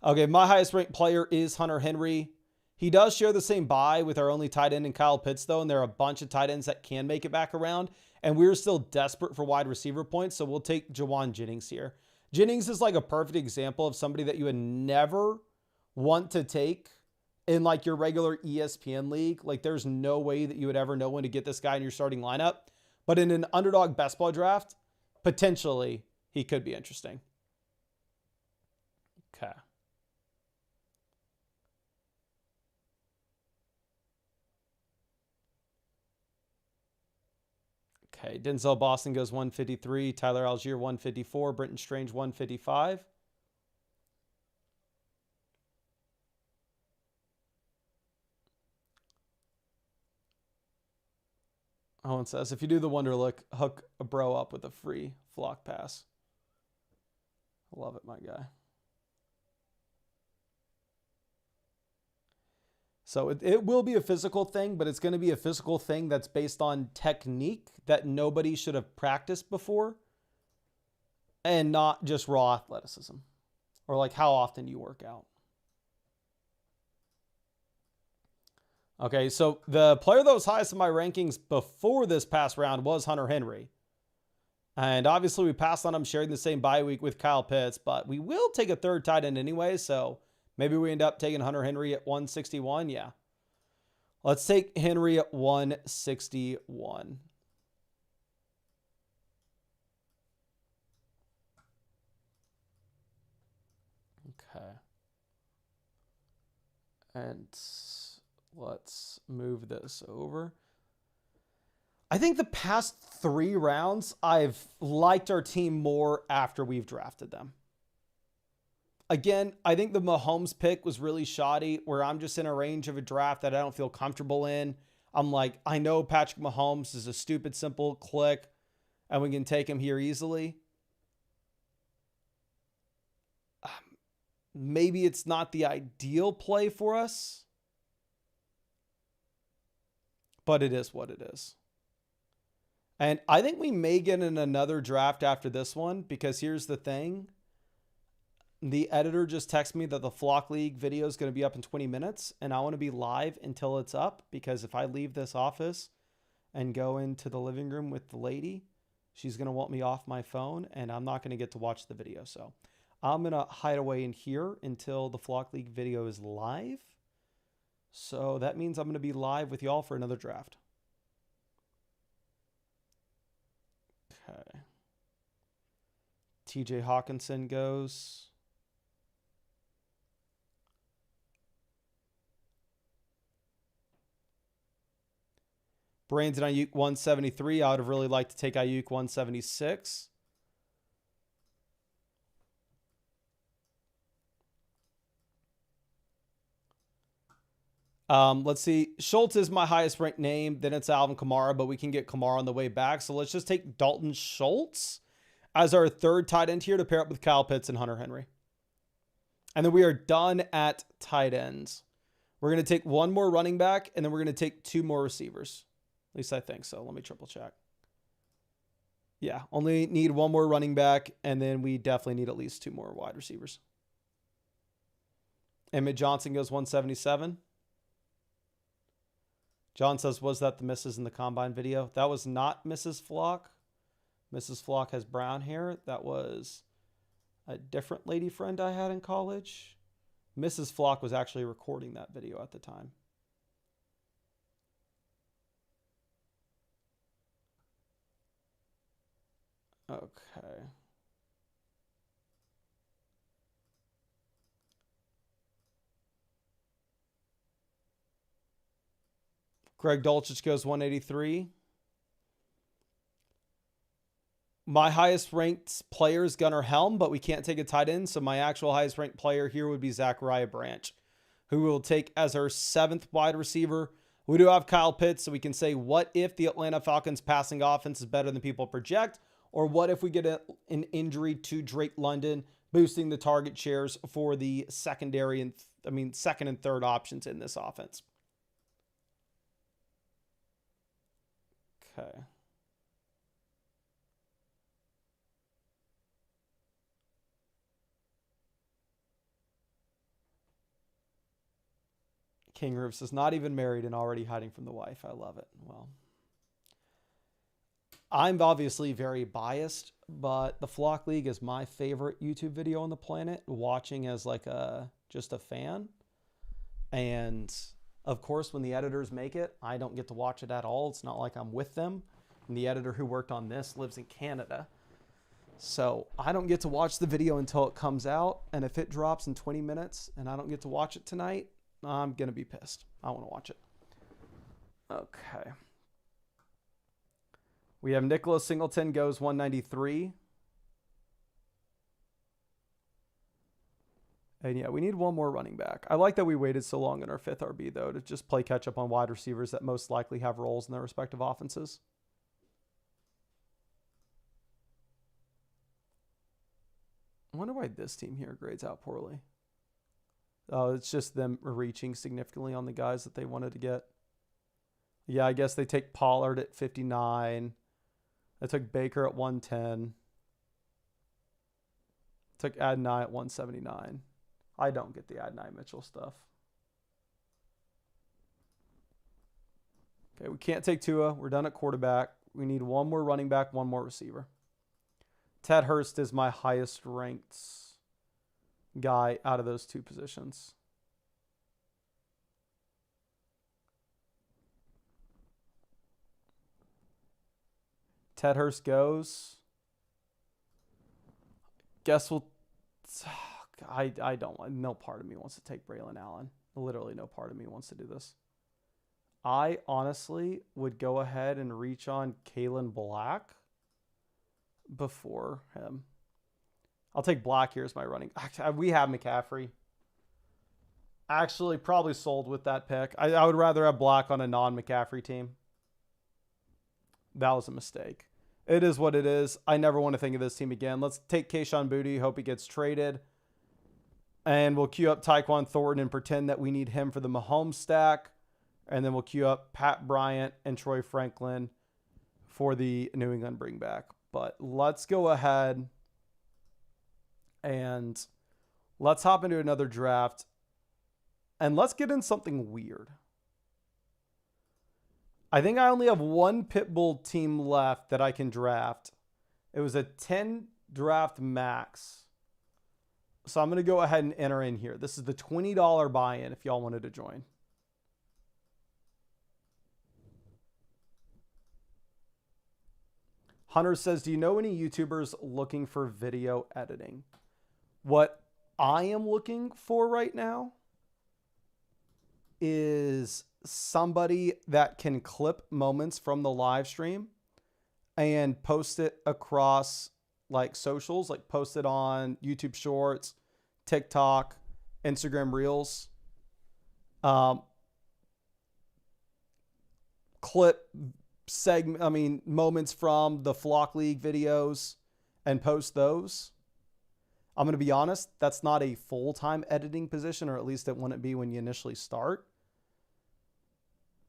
Okay. My highest ranked player is Hunter Henry. He does share the same bye with our only tight end in Kyle Pitts, though, and there are a bunch of tight ends that can make it back around, and we're still desperate for wide receiver points, so we'll take Jawan Jennings here. Jennings is like a perfect example of somebody that you would never want to take in like your regular ESPN league. Like there's no way that you would ever know when to get this guy in your starting lineup, but in an Underdog best ball draft, potentially he could be interesting. Okay. Okay, Denzel Boston goes 153, Tyler Algier 154, Brenton Strange 155. Owen says, if you do the Wonderlic, hook a bro up with a free Flock pass. I love it, my guy. So it will be a physical thing, but it's going to be a physical thing that's based on technique that nobody should have practiced before and not just raw athleticism or like how often you work out. Okay, so the player that was highest in my rankings before this past round was Hunter Henry. And obviously we passed on him sharing the same bye week with Kyle Pitts, but we will take a third tight end anyway, so Maybe we end up taking Hunter Henry at 161. Yeah. Let's take Henry at 161. Okay. And let's move this over. I think the past 3 rounds, I've liked our team more after we've drafted them. Again, I think the Mahomes pick was really shoddy, where I'm just in a range of a draft that I don't feel comfortable in. I'm like, I know Patrick Mahomes is a stupid, simple click, and we can take him here easily. Maybe it's not the ideal play for us, but it is what it is. And I think we may get in another draft after this one, because here's the thing. The editor just texted me that the Flock League video is going to be up in 20 minutes, and I want to be live until it's up, because if I leave this office and go into the living room with the lady, she's going to want me off my phone, and I'm not going to get to watch the video. So I'm going to hide away in here until the Flock League video is live. So that means I'm going to be live with y'all for another draft. Okay. TJ Hawkinson goes. Brandon Ayuk 173. I would have really liked to take Ayuk 176. Let's see. Schultz is my highest ranked name. Then it's Alvin Kamara, but we can get Kamara on the way back. So let's just take Dalton Schultz as our third tight end here to pair up with Kyle Pitts and Hunter Henry. And then we are done at tight ends. We're going to take one more running back, and then we're going to take 2 more receivers. At least I think so. Let me triple check. Yeah, only need 1 more running back, and then we definitely need at least 2 more wide receivers. Emmett Johnson goes 177. John says, was that the misses in the combine video? That was not Mrs. Flock. Mrs. Flock has brown hair. That was a different lady friend I had in college. Mrs. Flock was actually recording that video at the time. Okay. Greg Dulcich goes 183. My highest ranked player is Gunnar Helm, but we can't take a tight end. So my actual highest ranked player here would be Zachariah Branch, who we'll take as our 7th wide receiver. We do have Kyle Pitts, so we can say, what if the Atlanta Falcons passing offense is better than people project? Or what if we get an injury to Drake London, boosting the target shares for the secondary and second and third options in this offense? Okay. King Roofs is not even married and already hiding from the wife. I love it. Well, I'm obviously very biased, but the Flock League is my favorite YouTube video on the planet, watching as like just a fan. And of course, when the editors make it, I don't get to watch it at all. It's not like I'm with them. And the editor who worked on this lives in Canada. So I don't get to watch the video until it comes out. And if it drops in 20 minutes and I don't get to watch it tonight, I'm going to be pissed. I want to watch it. Okay. We have Nicholas Singleton goes 193. And yeah, we need 1 more running back. I like that we waited so long in our 5th RB, though, to just play catch up on wide receivers that most likely have roles in their respective offenses. I wonder why this team here grades out poorly. Oh, it's just them reaching significantly on the guys that they wanted to get. Yeah, I guess they take Pollard at 59. They took Baker at 110. Took Adonai at 179. I don't get the Adonai Mitchell stuff. Okay, we can't take Tua. We're done at quarterback. We need 1 more running back, 1 more receiver. Ted Hurst is my highest ranked guy out of those two positions. Ted Hurst goes. Guess we'll... I don't want... No part of me wants to take Braylon Allen. Literally no part of me wants to do this. I honestly would go ahead and reach on Kalen Black before him. I'll take Black here as my running. We have McCaffrey. Actually, probably sold with that pick. I would rather have Black on a non-McCaffrey team. That was a mistake. It is what it is. I never want to think of this team again. Let's take Kayshon Boutte. Hope he gets traded. And we'll queue up Tyquan Thornton and pretend that we need him for the Mahomes stack. And then we'll queue up Pat Bryant and Troy Franklin for the New England bring back. But let's go ahead and let's hop into another draft. And let's get in something weird. I think I only have one Pitbull team left that I can draft. It was a 10 draft max. So I'm going to go ahead and enter in here. This is the $20 buy-in if y'all wanted to join. Hunter says, do you know any YouTubers looking for video editing? What I am looking for right now is somebody that can clip moments from the live stream and post it across like socials, like post it on YouTube Shorts, TikTok, Instagram Reels. Clip moments from the Flock League videos and post those. I'm going to be honest, that's not a full-time editing position, or at least it wouldn't be when you initially start.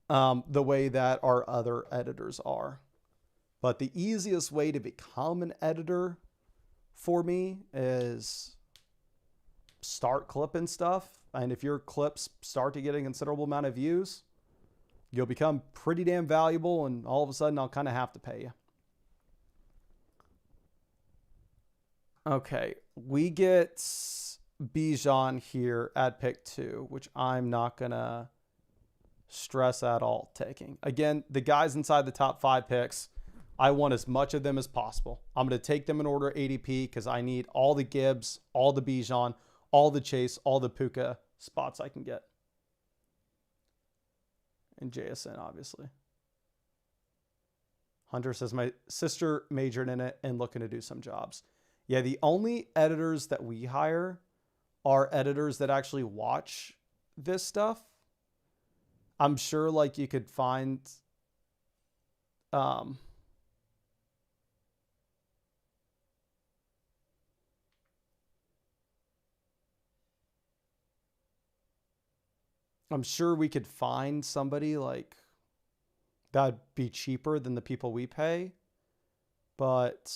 The way that our other editors are. But the easiest way to become an editor for me is start clipping stuff. And if your clips start to get a considerable amount of views, you'll become pretty damn valuable, and all of a sudden I'll kind of have to pay you. Okay, we get Bijan here at pick 2, which I'm not going to stress at all taking. Again, the guys inside the top 5 picks, I want as much of them as possible. I'm going to take them in order ADP because I need all the Gibbs, all the Bijan, all the Chase, all the Puka spots I can get. And JSN, obviously. Hunter says, my sister majored in it and looking to do some jobs. Yeah, the only editors that we hire are editors that actually watch this stuff. I'm sure like you could find I'm sure we could find somebody like that'd be cheaper than the people we pay, but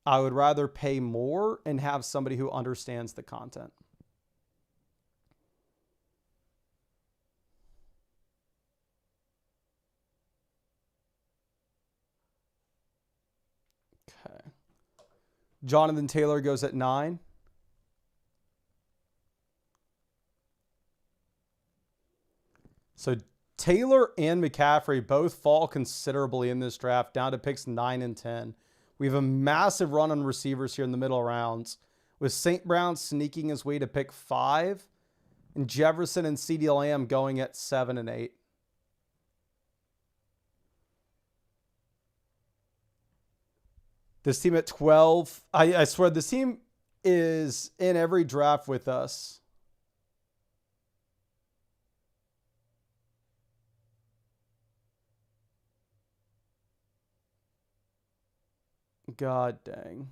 I would rather pay more and have somebody who understands the content. Okay. Jonathan Taylor goes at 9. So Taylor and McCaffrey both fall considerably in this draft, down to picks 9 and 10. We have a massive run on receivers here in the middle rounds, with St. Brown sneaking his way to pick 5, and Jefferson and CeeDee Lamb going at 7 and 8. This team at 12. I swear this team is in every draft with us. God dang.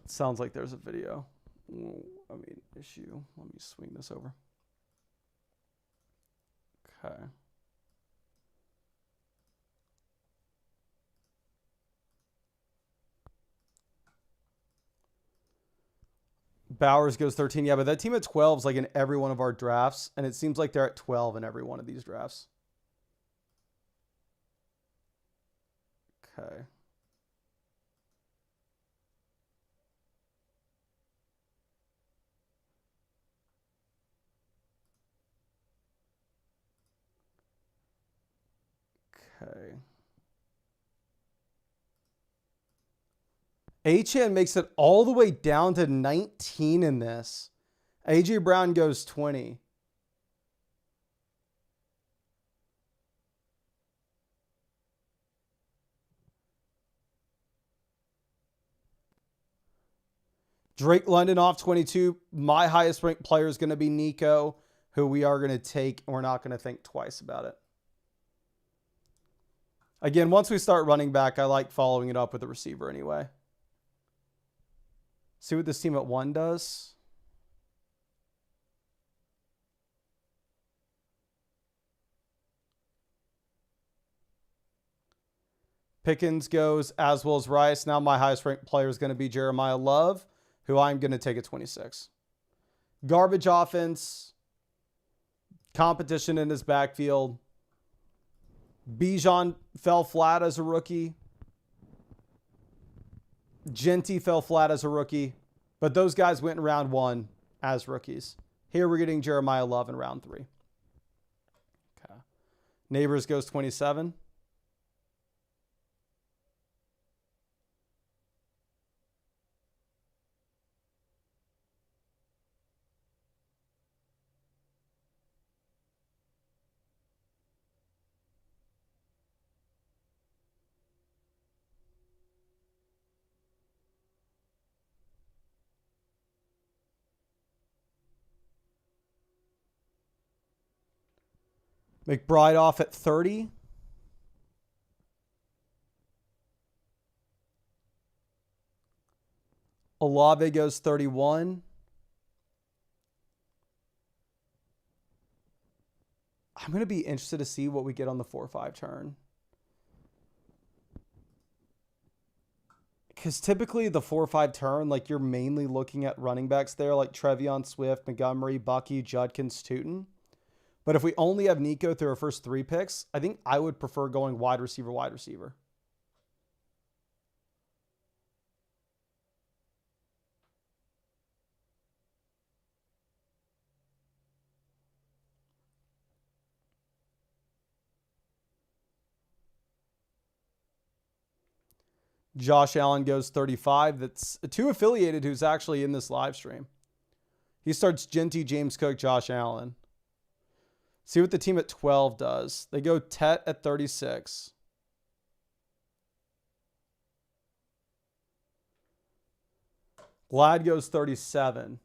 It sounds like there's a video. Issue. Let me swing this over. Okay. Bowers goes 13. Yeah, but that team at 12 is like in every one of our drafts, and it seems like they're at 12 in every one of these drafts. Okay. Okay. Achan makes it all the way down to 19 in this. AJ Brown goes 20. Drake London off 22. My highest ranked player is going to be Nico, who we are going to take, and we're not going to think twice about it. Again, once we start running back, I like following it up with a receiver anyway. See what this team at 1 does. Pickens goes as well as Rice. Now my highest ranked player is going to be Jeremiah Love, who I'm going to take at 26. Garbage offense. Competition in his backfield. Bijan fell flat as a rookie. Genty fell flat as a rookie. But those guys went in round 1 as rookies. Here we're getting Jeremiah Love in round 3. Okay. Neighbors goes 27. McBride off at 30. Olave goes 31. I'm going to be interested to see what we get on the 4-5 turn. Because typically the 4-5 turn, like you're mainly looking at running backs there, like Trevion Swift, Montgomery, Bucky, Judkins, Tootin. But if we only have Nico through our first 3 picks, I think I would prefer going wide receiver, wide receiver. Josh Allen goes 35. That's 2 affiliated who's actually in this live stream. He starts Genty, James Cook, Josh Allen. See what the team at 12 does. They go Tet at 36. Glad goes 37.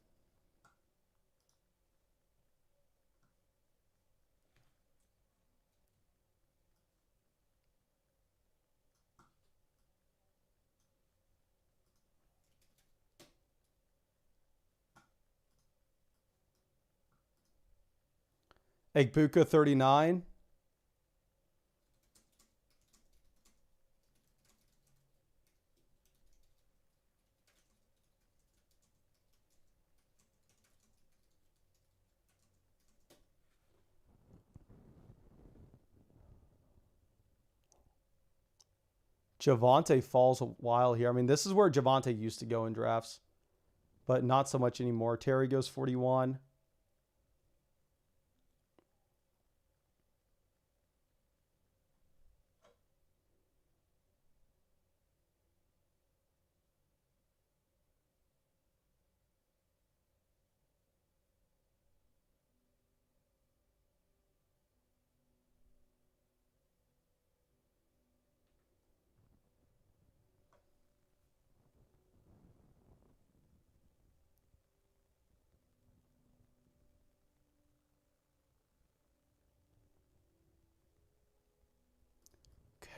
Egbuka 39. Javonte falls a while here. I mean, this is where Javonte used to go in drafts, but not so much anymore. Terry goes 41.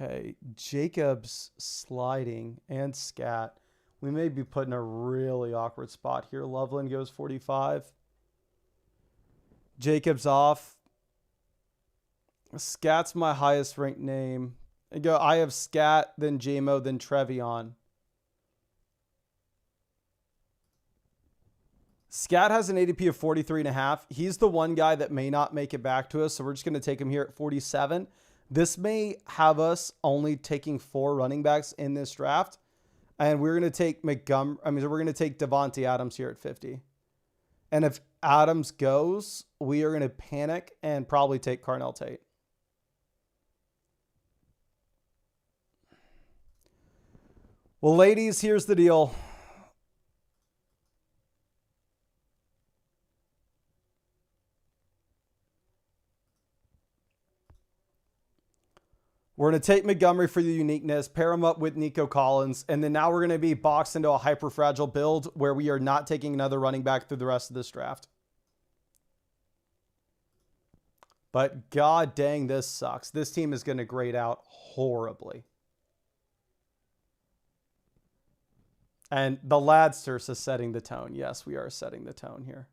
Okay, Jacobs sliding and scat. We may be put in a really awkward spot here. Loveland goes 45. Jacobs off. Scat's my highest ranked name. I have Scat, then JMO, then Trevion. Scat has an ADP of 43.5. He's the one guy that may not make it back to us, so we're just going to take him here at 47. This may have us only taking 4 running backs in this draft, and we're going to take we're going to take Devontae Adams here at 50. And if Adams goes, we are going to panic and probably take Carnell Tate. Well, ladies, here's the deal. We're going to take Montgomery for the uniqueness, pair him up with Nico Collins, and then now we're going to be boxed into a hyper-fragile build where we are not taking another running back through the rest of this draft. But god dang, this sucks. This team is going to grade out horribly. And the Ladsters is setting the tone. Yes, we are setting the tone here.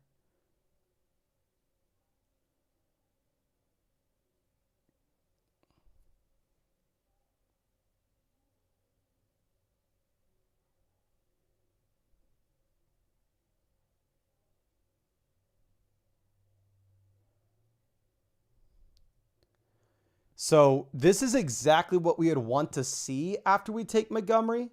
So this is exactly what we would want to see after we take Montgomery,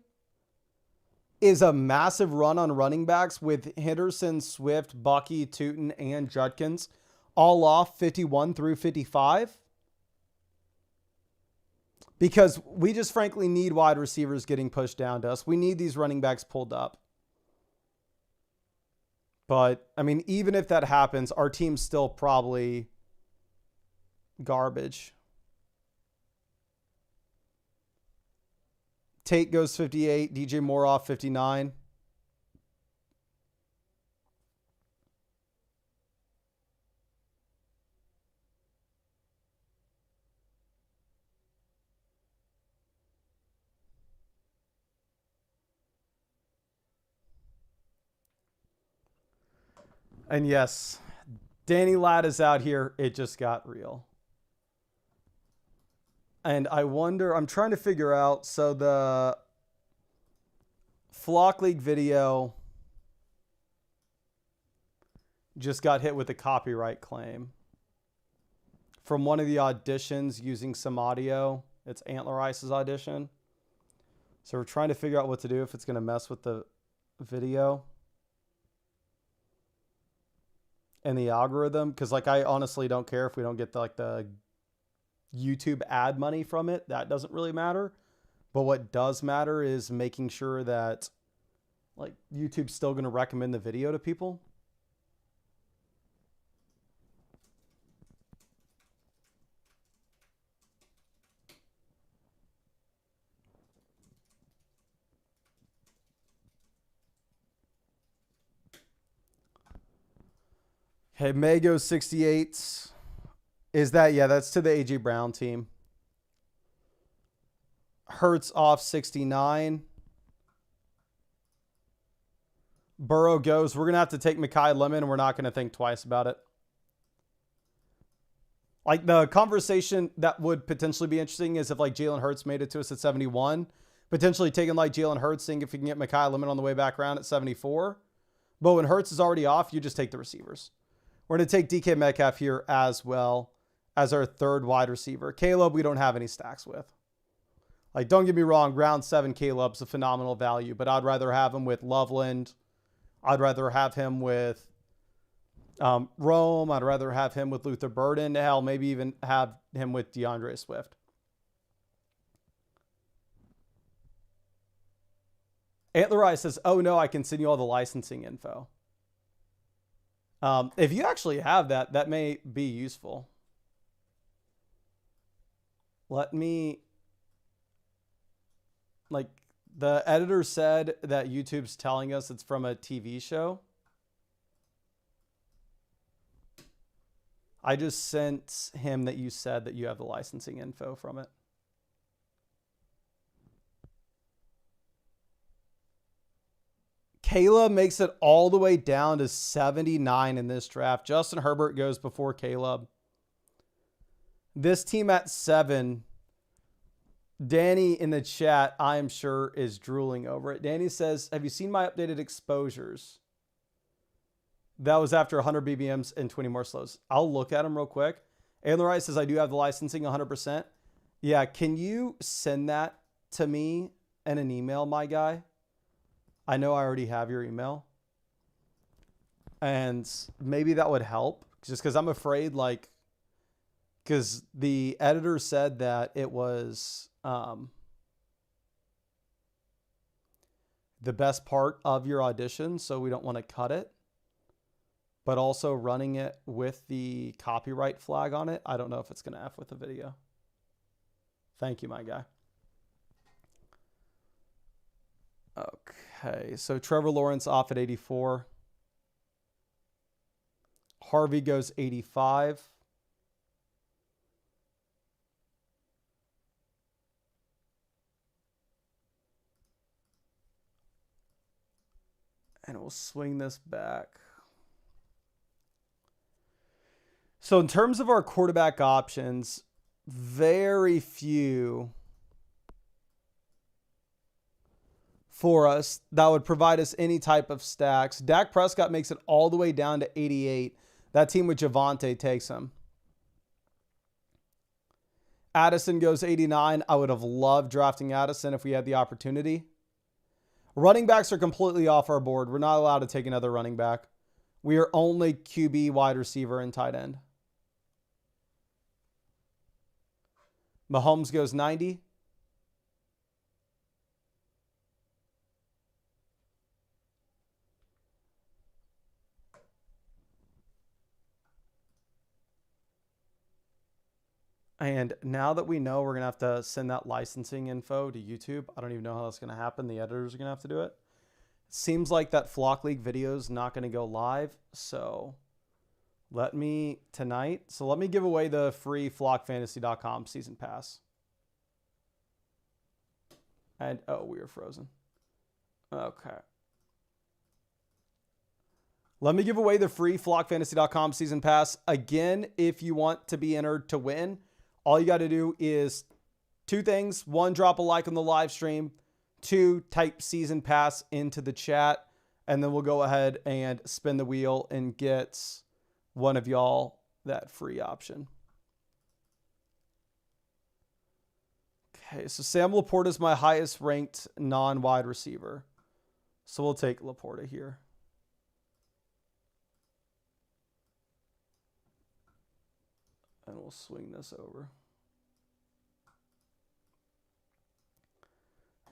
is a massive run on running backs with Henderson, Swift, Bucky, Tootin, and Judkins all off 51 through 55. Because we just frankly need wide receivers getting pushed down to us. We need these running backs pulled up. But, I mean, even if that happens, our team's still probably garbage. Tate goes 58. DJ Moore off 59. And yes, Danny Ladd is out here. It just got real. And I wonder, I'm trying to figure out, so the Flock League video just got hit with a copyright claim from one of the auditions using some audio. It's Antler Ice's audition. So we're trying to figure out what to do if it's going to mess with the video and the algorithm. Because like, I honestly don't care if we don't get the YouTube ad money from it. That doesn't really matter. But what does matter is making sure that like YouTube's still going to recommend the video to people. Okay, Mago 68. Is that, yeah, that's to the A.J. Brown team. Hurts off 69. Burrow goes. We're going to have to take Mekhi Lemon, and we're not going to think twice about it. Like, the conversation that would potentially be interesting is if, like, Jalen Hurts made it to us at 71. Potentially taking, like, Jalen Hurts, seeing if we can get Mekhi Lemon on the way back around at 74. But when Hurts is already off, you just take the receivers. We're going to take DK Metcalf here as well as our third wide receiver. Caleb, we don't have any stacks with. Like, don't get me wrong, round 7 Caleb's a phenomenal value, but I'd rather have him with Loveland. I'd rather have him with Rome. I'd rather have him with Luther Burden. Hell, maybe even have him with DeAndre Swift. Antler Eye says, oh no, I can send you all the licensing info. If you actually have that, that may be useful. Let me, like, the editor said that YouTube's telling us it's from a TV show. I just sent him that you said that you have the licensing info from it. Caleb makes it all the way down to 79 in this draft. Justin Herbert goes before Caleb. This team at 7, Danny in the chat, I am sure, is drooling over it. Danny says, have you seen my updated exposures? That was after 100 BBMs and 20 more slows. I'll look at them real quick. And Rice says, I do have the licensing 100%. Yeah, can you send that to me in an email, my guy? I know I already have your email. And maybe that would help. Just because I'm afraid, like, because the editor said that it was the best part of your audition, so we don't want to cut it. But also running it with the copyright flag on it, I don't know if it's going to F with the video. Thank you, my guy. Okay, so Trevor Lawrence off at 84. Harvey goes 85. And we'll swing this back. So in terms of our quarterback options, very few for us that would provide us any type of stacks. Dak Prescott makes it all the way down to 88. That team with Javonte takes him. Addison goes 89. I would have loved drafting Addison if we had the opportunity. Running backs are completely off our board. We're not allowed to take another running back. We are only QB, wide receiver, and tight end. Mahomes goes 90. And now that we know we're going to have to send that licensing info to YouTube, I don't even know how that's going to happen. The editors are going to have to do it. Seems like that Flock League video is not going to go live. So let me give away the free flockfantasy.com season pass. And, oh, we are frozen. Okay. Let me give away the free flockfantasy.com season pass. Again, if you want to be entered to win, all you got to do is two things. One, drop a like on the live stream. Two, type season pass into the chat. And then we'll go ahead and spin the wheel and get one of y'all that free option. Okay, so Sam Laporta is my highest ranked non-wide receiver. So we'll take Laporta here. And we'll swing this over.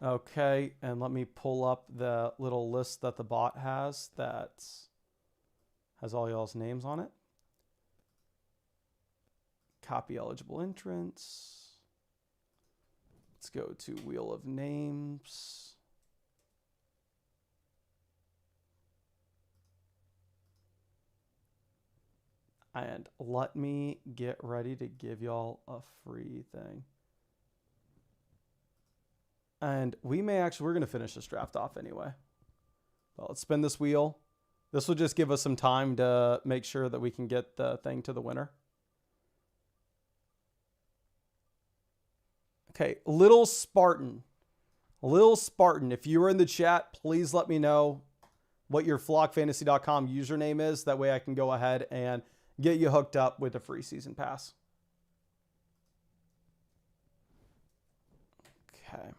Okay, and let me pull up the little list that the bot has that has all y'all's names on it. Copy eligible entrants. Let's go to Wheel of Names. And let me get ready to give y'all a free thing. And we're going to finish this draft off anyway. But let's spin this wheel. This will just give us some time to make sure that we can get the thing to the winner. Okay, Little Spartan. Little Spartan, if you were in the chat, please let me know what your flockfantasy.com username is. That way I can go ahead and get you hooked up with a free season pass. Okay.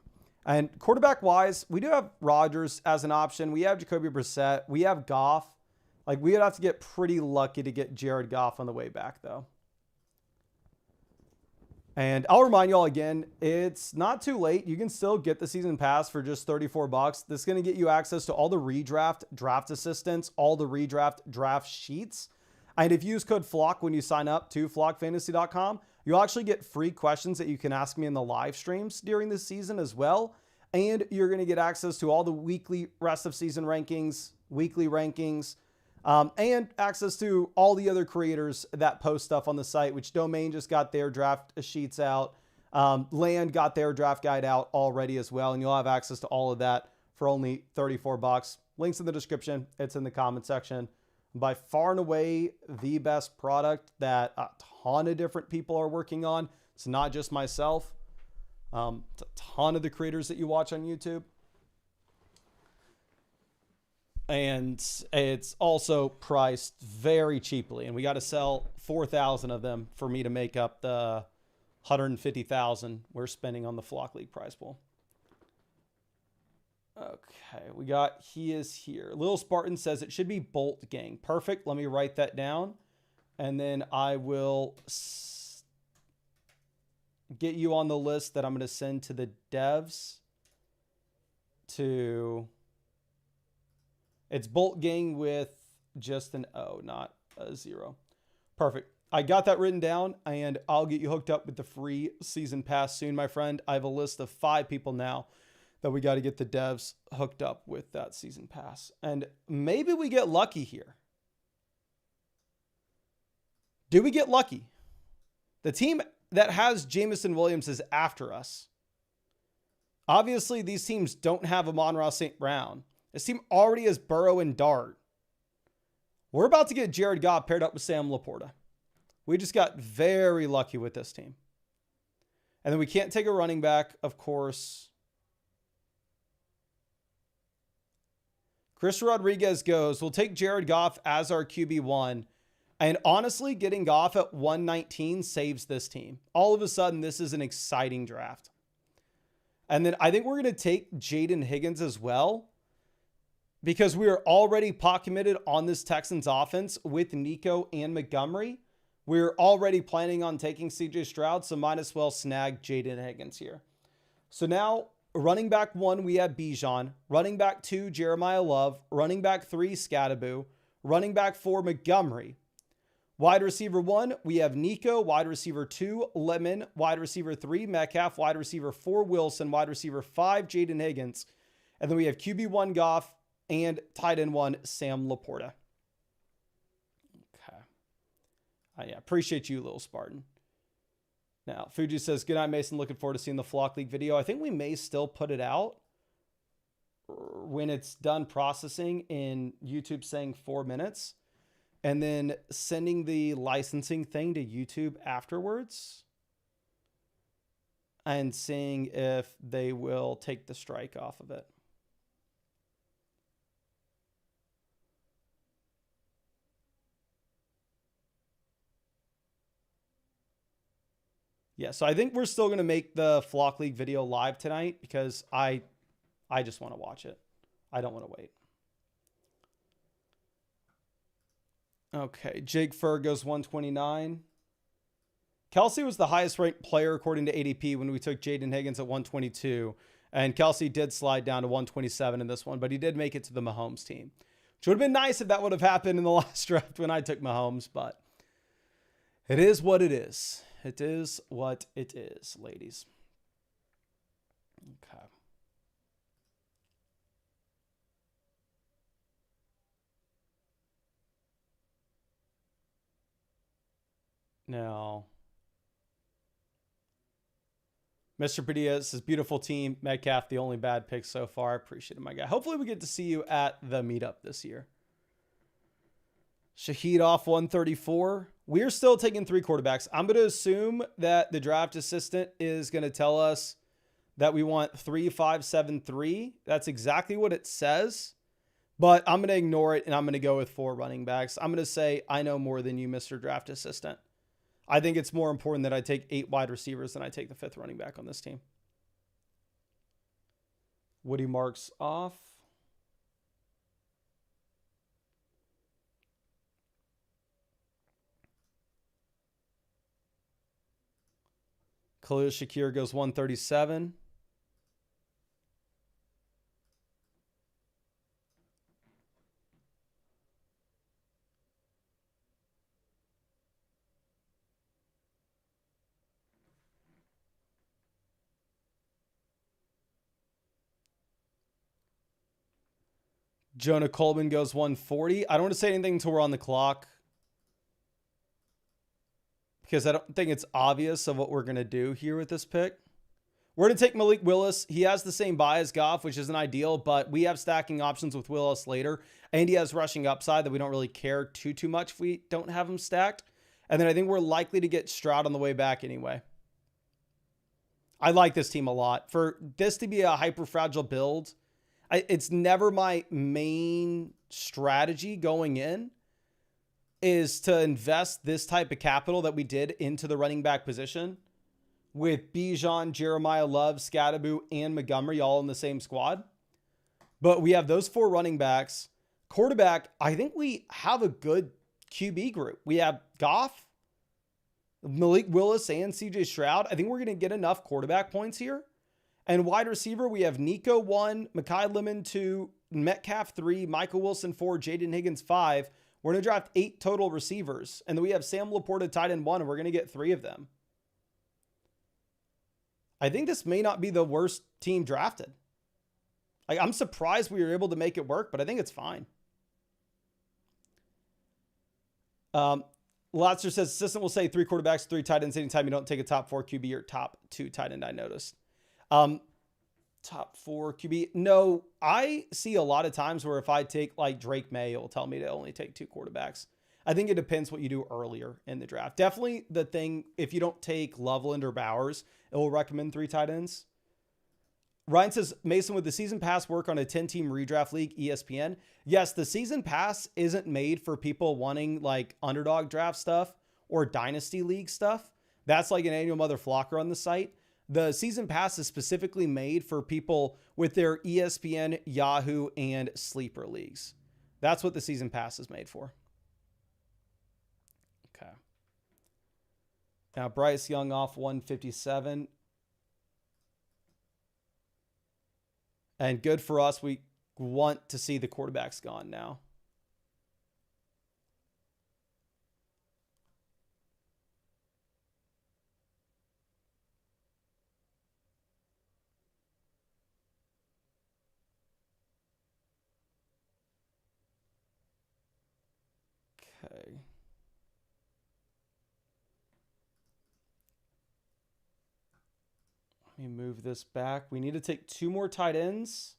And quarterback-wise, we do have Rodgers as an option. We have Jacoby Brissett. We have Goff. Like, we would have to get pretty lucky to get Jared Goff on the way back, though. And I'll remind y'all again, it's not too late. You can still get the season pass for just $34. This is going to get you access to all the redraft draft assistants, all the redraft draft sheets. And if you use code FLOCK when you sign up to flockfantasy.com, you'll actually get free questions that you can ask me in the live streams during the season as well. And you're going to get access to all the weekly rest of season rankings, weekly rankings, and access to all the other creators that post stuff on the site, which Domain just got their draft sheets out. Land got their draft guide out already as well. And you'll have access to all of that for only $34. Links in the description. It's in the comment section. By far and away the best product that a ton of different people are working on. It's not just myself. It's a ton of the creators that you watch on YouTube. And it's also priced very cheaply. And we got to sell 4,000 of them for me to make up the 150,000 we're spending on the Flock League prize pool. Okay, we got He Is Here. Little Spartan says it should be Bolt Gang. Perfect. Let me write that down. And then I will get you on the list that I'm going to send to the devs to... It's Bolt Gang with just an O, not a 0. Perfect. I got that written down, and I'll get you hooked up with the free season pass soon, my friend. I have a list of 5 people now that we got to get the devs hooked up with that season pass. And maybe we get lucky here. Do we get lucky? The team that has Jamison Williams is after us. Obviously, these teams don't have Amon-Ra St. Brown. This team already has Burrow and Dart. We're about to get Jared Goff paired up with Sam Laporta. We just got very lucky with this team. And then we can't take a running back, of course. Chris Rodriguez goes, we'll take Jared Goff as our QB1. And honestly, getting Goff at 119 saves this team. All of a sudden, this is an exciting draft. And then I think we're going to take Jaden Higgins as well, because we are already pot committed on this Texans offense with Nico and Montgomery. We're already planning on taking CJ Stroud, so might as well snag Jaden Higgins here. So now, running back 1, we have Bijan. Running back 2, Jeremiah Love. Running back 3, Scattaboo. Running back 4, Montgomery. Wide receiver 1, we have Nico. Wide receiver 2, Lemon. Wide receiver 3, Metcalf. Wide receiver 4, Wilson. Wide receiver 5, Jaden Higgins. And then we have QB1, Goff. And tight end 1, Sam Laporta. Okay. Yeah, appreciate you, little Spartan. Now, Fuji says, good night, Mason. Looking forward to seeing the Flock League video. I think we may still put it out when it's done processing in YouTube saying 4 minutes. And then sending the licensing thing to YouTube afterwards. And seeing if they will take the strike off of it. Yeah, so I think we're still going to make the Flock League video live tonight because I just want to watch it. I don't want to wait. Okay, Jake Furr goes 129. Kelsey was the highest ranked player according to ADP when we took Jaden Higgins at 122. And Kelsey did slide down to 127 in this one, but he did make it to the Mahomes team. Which would have been nice if that would have happened in the last draft when I took Mahomes, but it is what it is. It is what it is, ladies. Okay. Now, Mr. Padilla says, beautiful team. Metcalf, the only bad pick so far. Appreciate it, my guy. Hopefully we get to see you at the meetup this year. Shaheed off 134. We're still taking 3 quarterbacks. I'm going to assume that the draft assistant is going to tell us that we want 3, 5, 7, 3. That's exactly what it says. But I'm going to ignore it, and I'm going to go with 4 running backs. I'm going to say, I know more than you, Mr. Draft Assistant. I think it's more important that I take 8 wide receivers than I take the 5th running back on this team. Woody Marks off. Khalil Shakir goes 137. Jonah Coleman goes 140. I don't want to say anything until we're on the clock, because I don't think it's obvious of what we're going to do here with this pick. We're going to take Malik Willis. He has the same buy as Goff, which isn't ideal, but we have stacking options with Willis later. And he has rushing upside that we don't really care too much if we don't have him stacked. And then I think we're likely to get Stroud on the way back anyway. I like this team a lot. For this to be a hyper fragile build, it's never my main strategy going in is to invest this type of capital that we did into the running back position with Bijan, Jeremiah Love, Scadaboo, and Montgomery all in the same squad. But we have those 4 running backs. Quarterback, I think we have a good QB group. We have Goff, Malik Willis, and CJ Stroud. I think we're going to get enough quarterback points here. And wide receiver, we have Nico 1, Mekhi Lemon 2, Metcalf 3, Michael Wilson 4, Jaden Higgins 5. We're going to draft 8 total receivers. And then we have Sam Laporta tight end 1, and we're going to get 3 of them. I think this may not be the worst team drafted. Like, I'm surprised we were able to make it work, but I think it's fine. Lotzer says, assistant will say 3 quarterbacks, 3 tight ends anytime you don't take a top 4 QB or top 2 tight end, I noticed. Top 4 QB. No, I see a lot of times where if I take like Drake May, it'll tell me to only take 2 quarterbacks. I think it depends what you do earlier in the draft. Definitely the thing, if you don't take Loveland or Bowers, it will recommend 3 tight ends. Ryan says, Mason, would the season pass work on a 10-team redraft league, ESPN? Yes, the season pass isn't made for people wanting like underdog draft stuff or dynasty league stuff. That's like an annual mother flocker on the site. The season pass is specifically made for people with their ESPN, Yahoo, and sleeper leagues. That's what the season pass is made for. Okay. Now, Bryce Young off 157. And good for us. We want to see the quarterbacks gone now. Okay. Let me move this back. We need to take 2 more tight ends,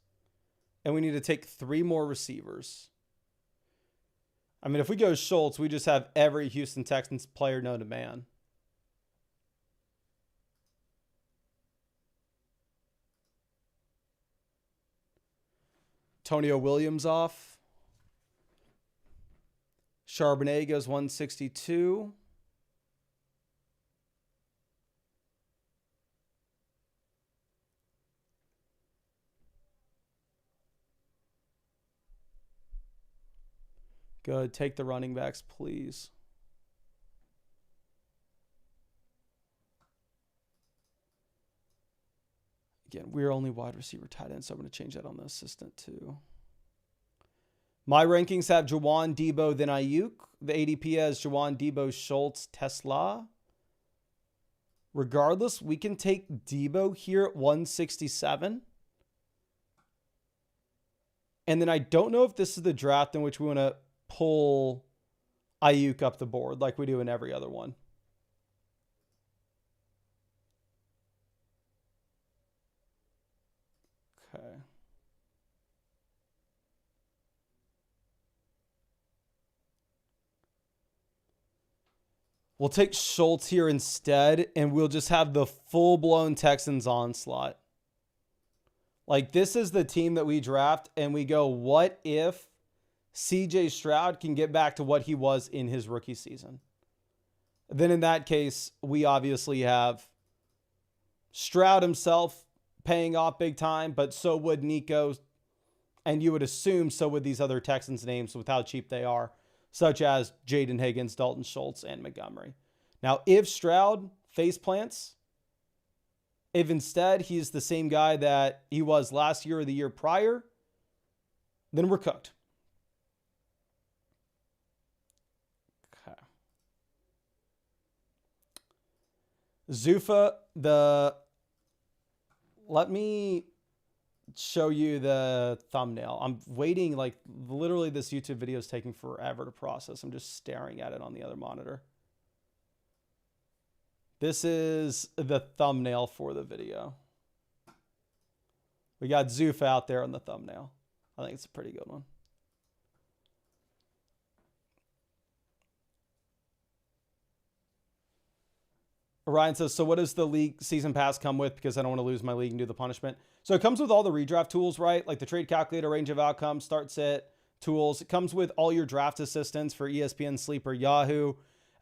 and we need to take 3 more receivers. I mean, if we go Schultz, we just have every Houston Texans player known to man. Antonio Williams off. Charbonnet goes 162. Good. Take the running backs, please. Again, we're only wide receiver tight end, so I'm going to change that on the assistant too. My rankings have Jawan, Debo, then Ayuk. The ADP has Jawan, Debo, Schultz, Tesla. Regardless, we can take Debo here at 167. And then I don't know if this is the draft in which we want to pull Ayuk up the board like we do in every other one. Okay. We'll take Schultz here instead, and we'll just have the full-blown Texans onslaught. Like, this is the team that we draft, and we go, what if CJ Stroud can get back to what he was in his rookie season? Then in that case, we obviously have Stroud himself paying off big time, but so would Nico, and you would assume so would these other Texans names with how cheap they are, such as Jaden Higgins, Dalton Schultz, and Montgomery. Now, if Stroud face plants, if instead he's the same guy that he was last year or the year prior, then we're cooked. Okay. Zufa, let me show you the thumbnail. I'm waiting, like literally this YouTube video is taking forever to process. I'm just staring at it on the other monitor. This is the thumbnail for the video. We got Zoof out there on the thumbnail. I think it's a pretty good one. Ryan says, so what does the league season pass come with? Because I don't want to lose my league and do the punishment. So it comes with all the redraft tools, right? Like the trade calculator, range of outcomes, start sit, tools. It comes with all your draft assistants for ESPN, Sleeper, Yahoo.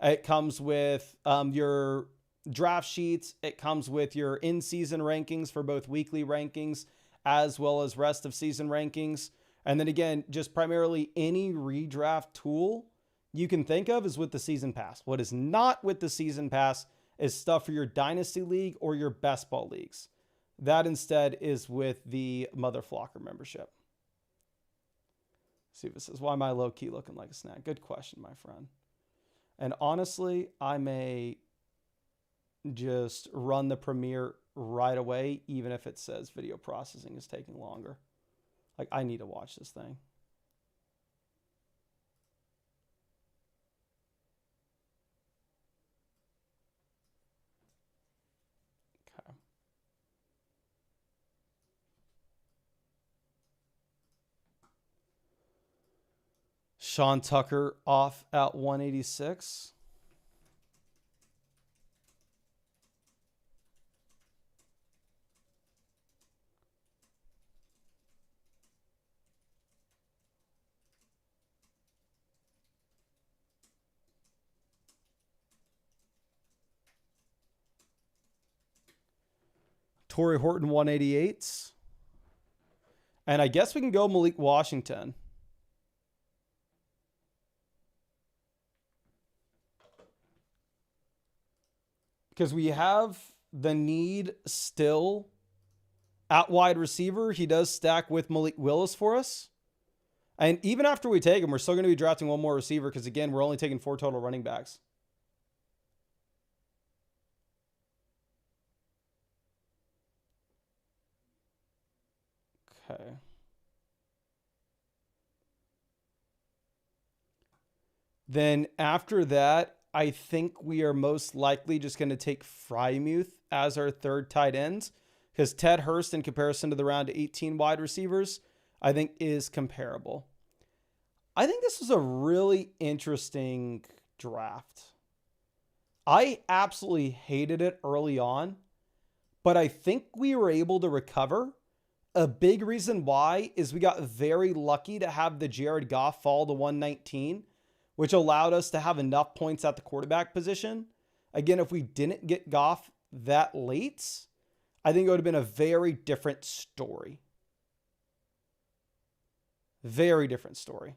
It comes with your draft sheets. It comes with your in-season rankings for both weekly rankings as well as rest of season rankings. And then again, just primarily any redraft tool you can think of is with the season pass. What is not with the season pass is stuff for your dynasty league or your best ball leagues. That instead is with the Mother Flocker membership. See if it says, why am I low key looking like a snack? Good question, my friend. And honestly, I may just run the premiere right away, even if it says video processing is taking longer. Like, I need to watch this thing. Okay. Sean Tucker off at 186. Torrey Horton 188s. And I guess we can go Malik Washington. Because we have the need still at wide receiver. He does stack with Malik Willis for us. And even after we take him, we're still going to be drafting one more receiver because, again, we're only taking 4 total running backs. Okay. Then after that, I think we are most likely just going to take Frymuth as our third tight end because Ted Hurst, in comparison to the round 18 wide receivers, I think is comparable. I think this was a really interesting draft. I absolutely hated it early on, but I think we were able to recover. A big reason why is we got very lucky to have the Jared Goff fall to 119, which allowed us to have enough points at the quarterback position. Again, if we didn't get Goff that late, I think it would have been a very different story. Very different story.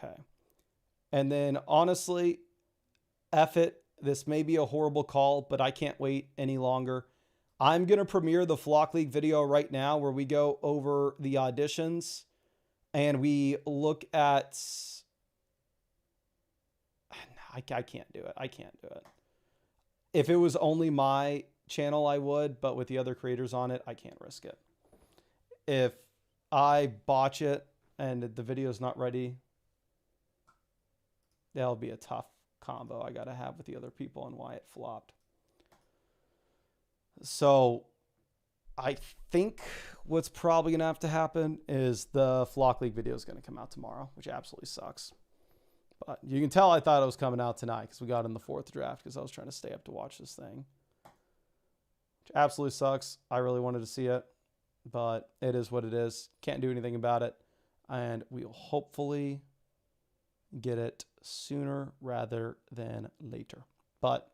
Okay. And then honestly, F it. This may be a horrible call, but I can't wait any longer. I'm going to premiere the Flock League video right now where we go over the auditions and we look at... I can't do it. I can't do it. If it was only my channel, I would, but with the other creators on it, I can't risk it. If I botch it and the video is not ready, that'll be a tough combo I got to have with the other people and why it flopped. So I think what's probably going to have to happen is the Flock League video is going to come out tomorrow, which absolutely sucks. But you can tell I thought it was coming out tonight because we got in the 4th draft because I was trying to stay up to watch this thing. Which absolutely sucks. I really wanted to see it, but it is what it is. Can't do anything about it. And we will hopefully get it sooner rather than later. But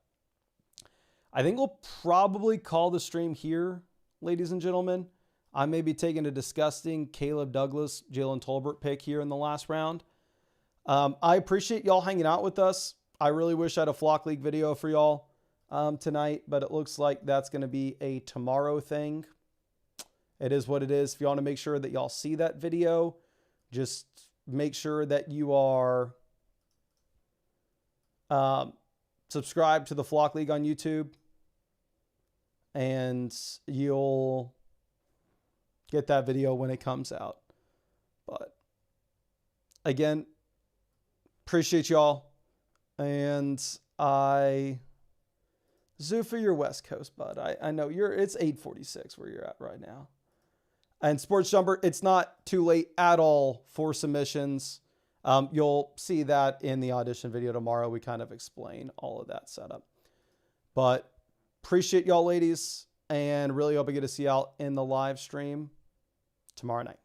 I think we'll probably call the stream here, ladies and gentlemen. I may be taking a disgusting Caleb Douglas, Jalen Tolbert pick here in the last round. I appreciate y'all hanging out with us. I really wish I had a Flock League video for y'all tonight, but it looks like that's going to be a tomorrow thing. It is what it is. If you want to make sure that y'all see that video, just make sure that you are subscribed to the Flock League on YouTube, and you'll get that video when it comes out. But again, appreciate y'all. And Zuffa, you're West Coast, bud. I know it's 8:46 where you're at right now. And Sports Jumper, it's not too late at all for submissions. You'll see that in the audition video tomorrow. We kind of explain all of that setup. But appreciate y'all, ladies, and really hope I get to see y'all in the live stream tomorrow night.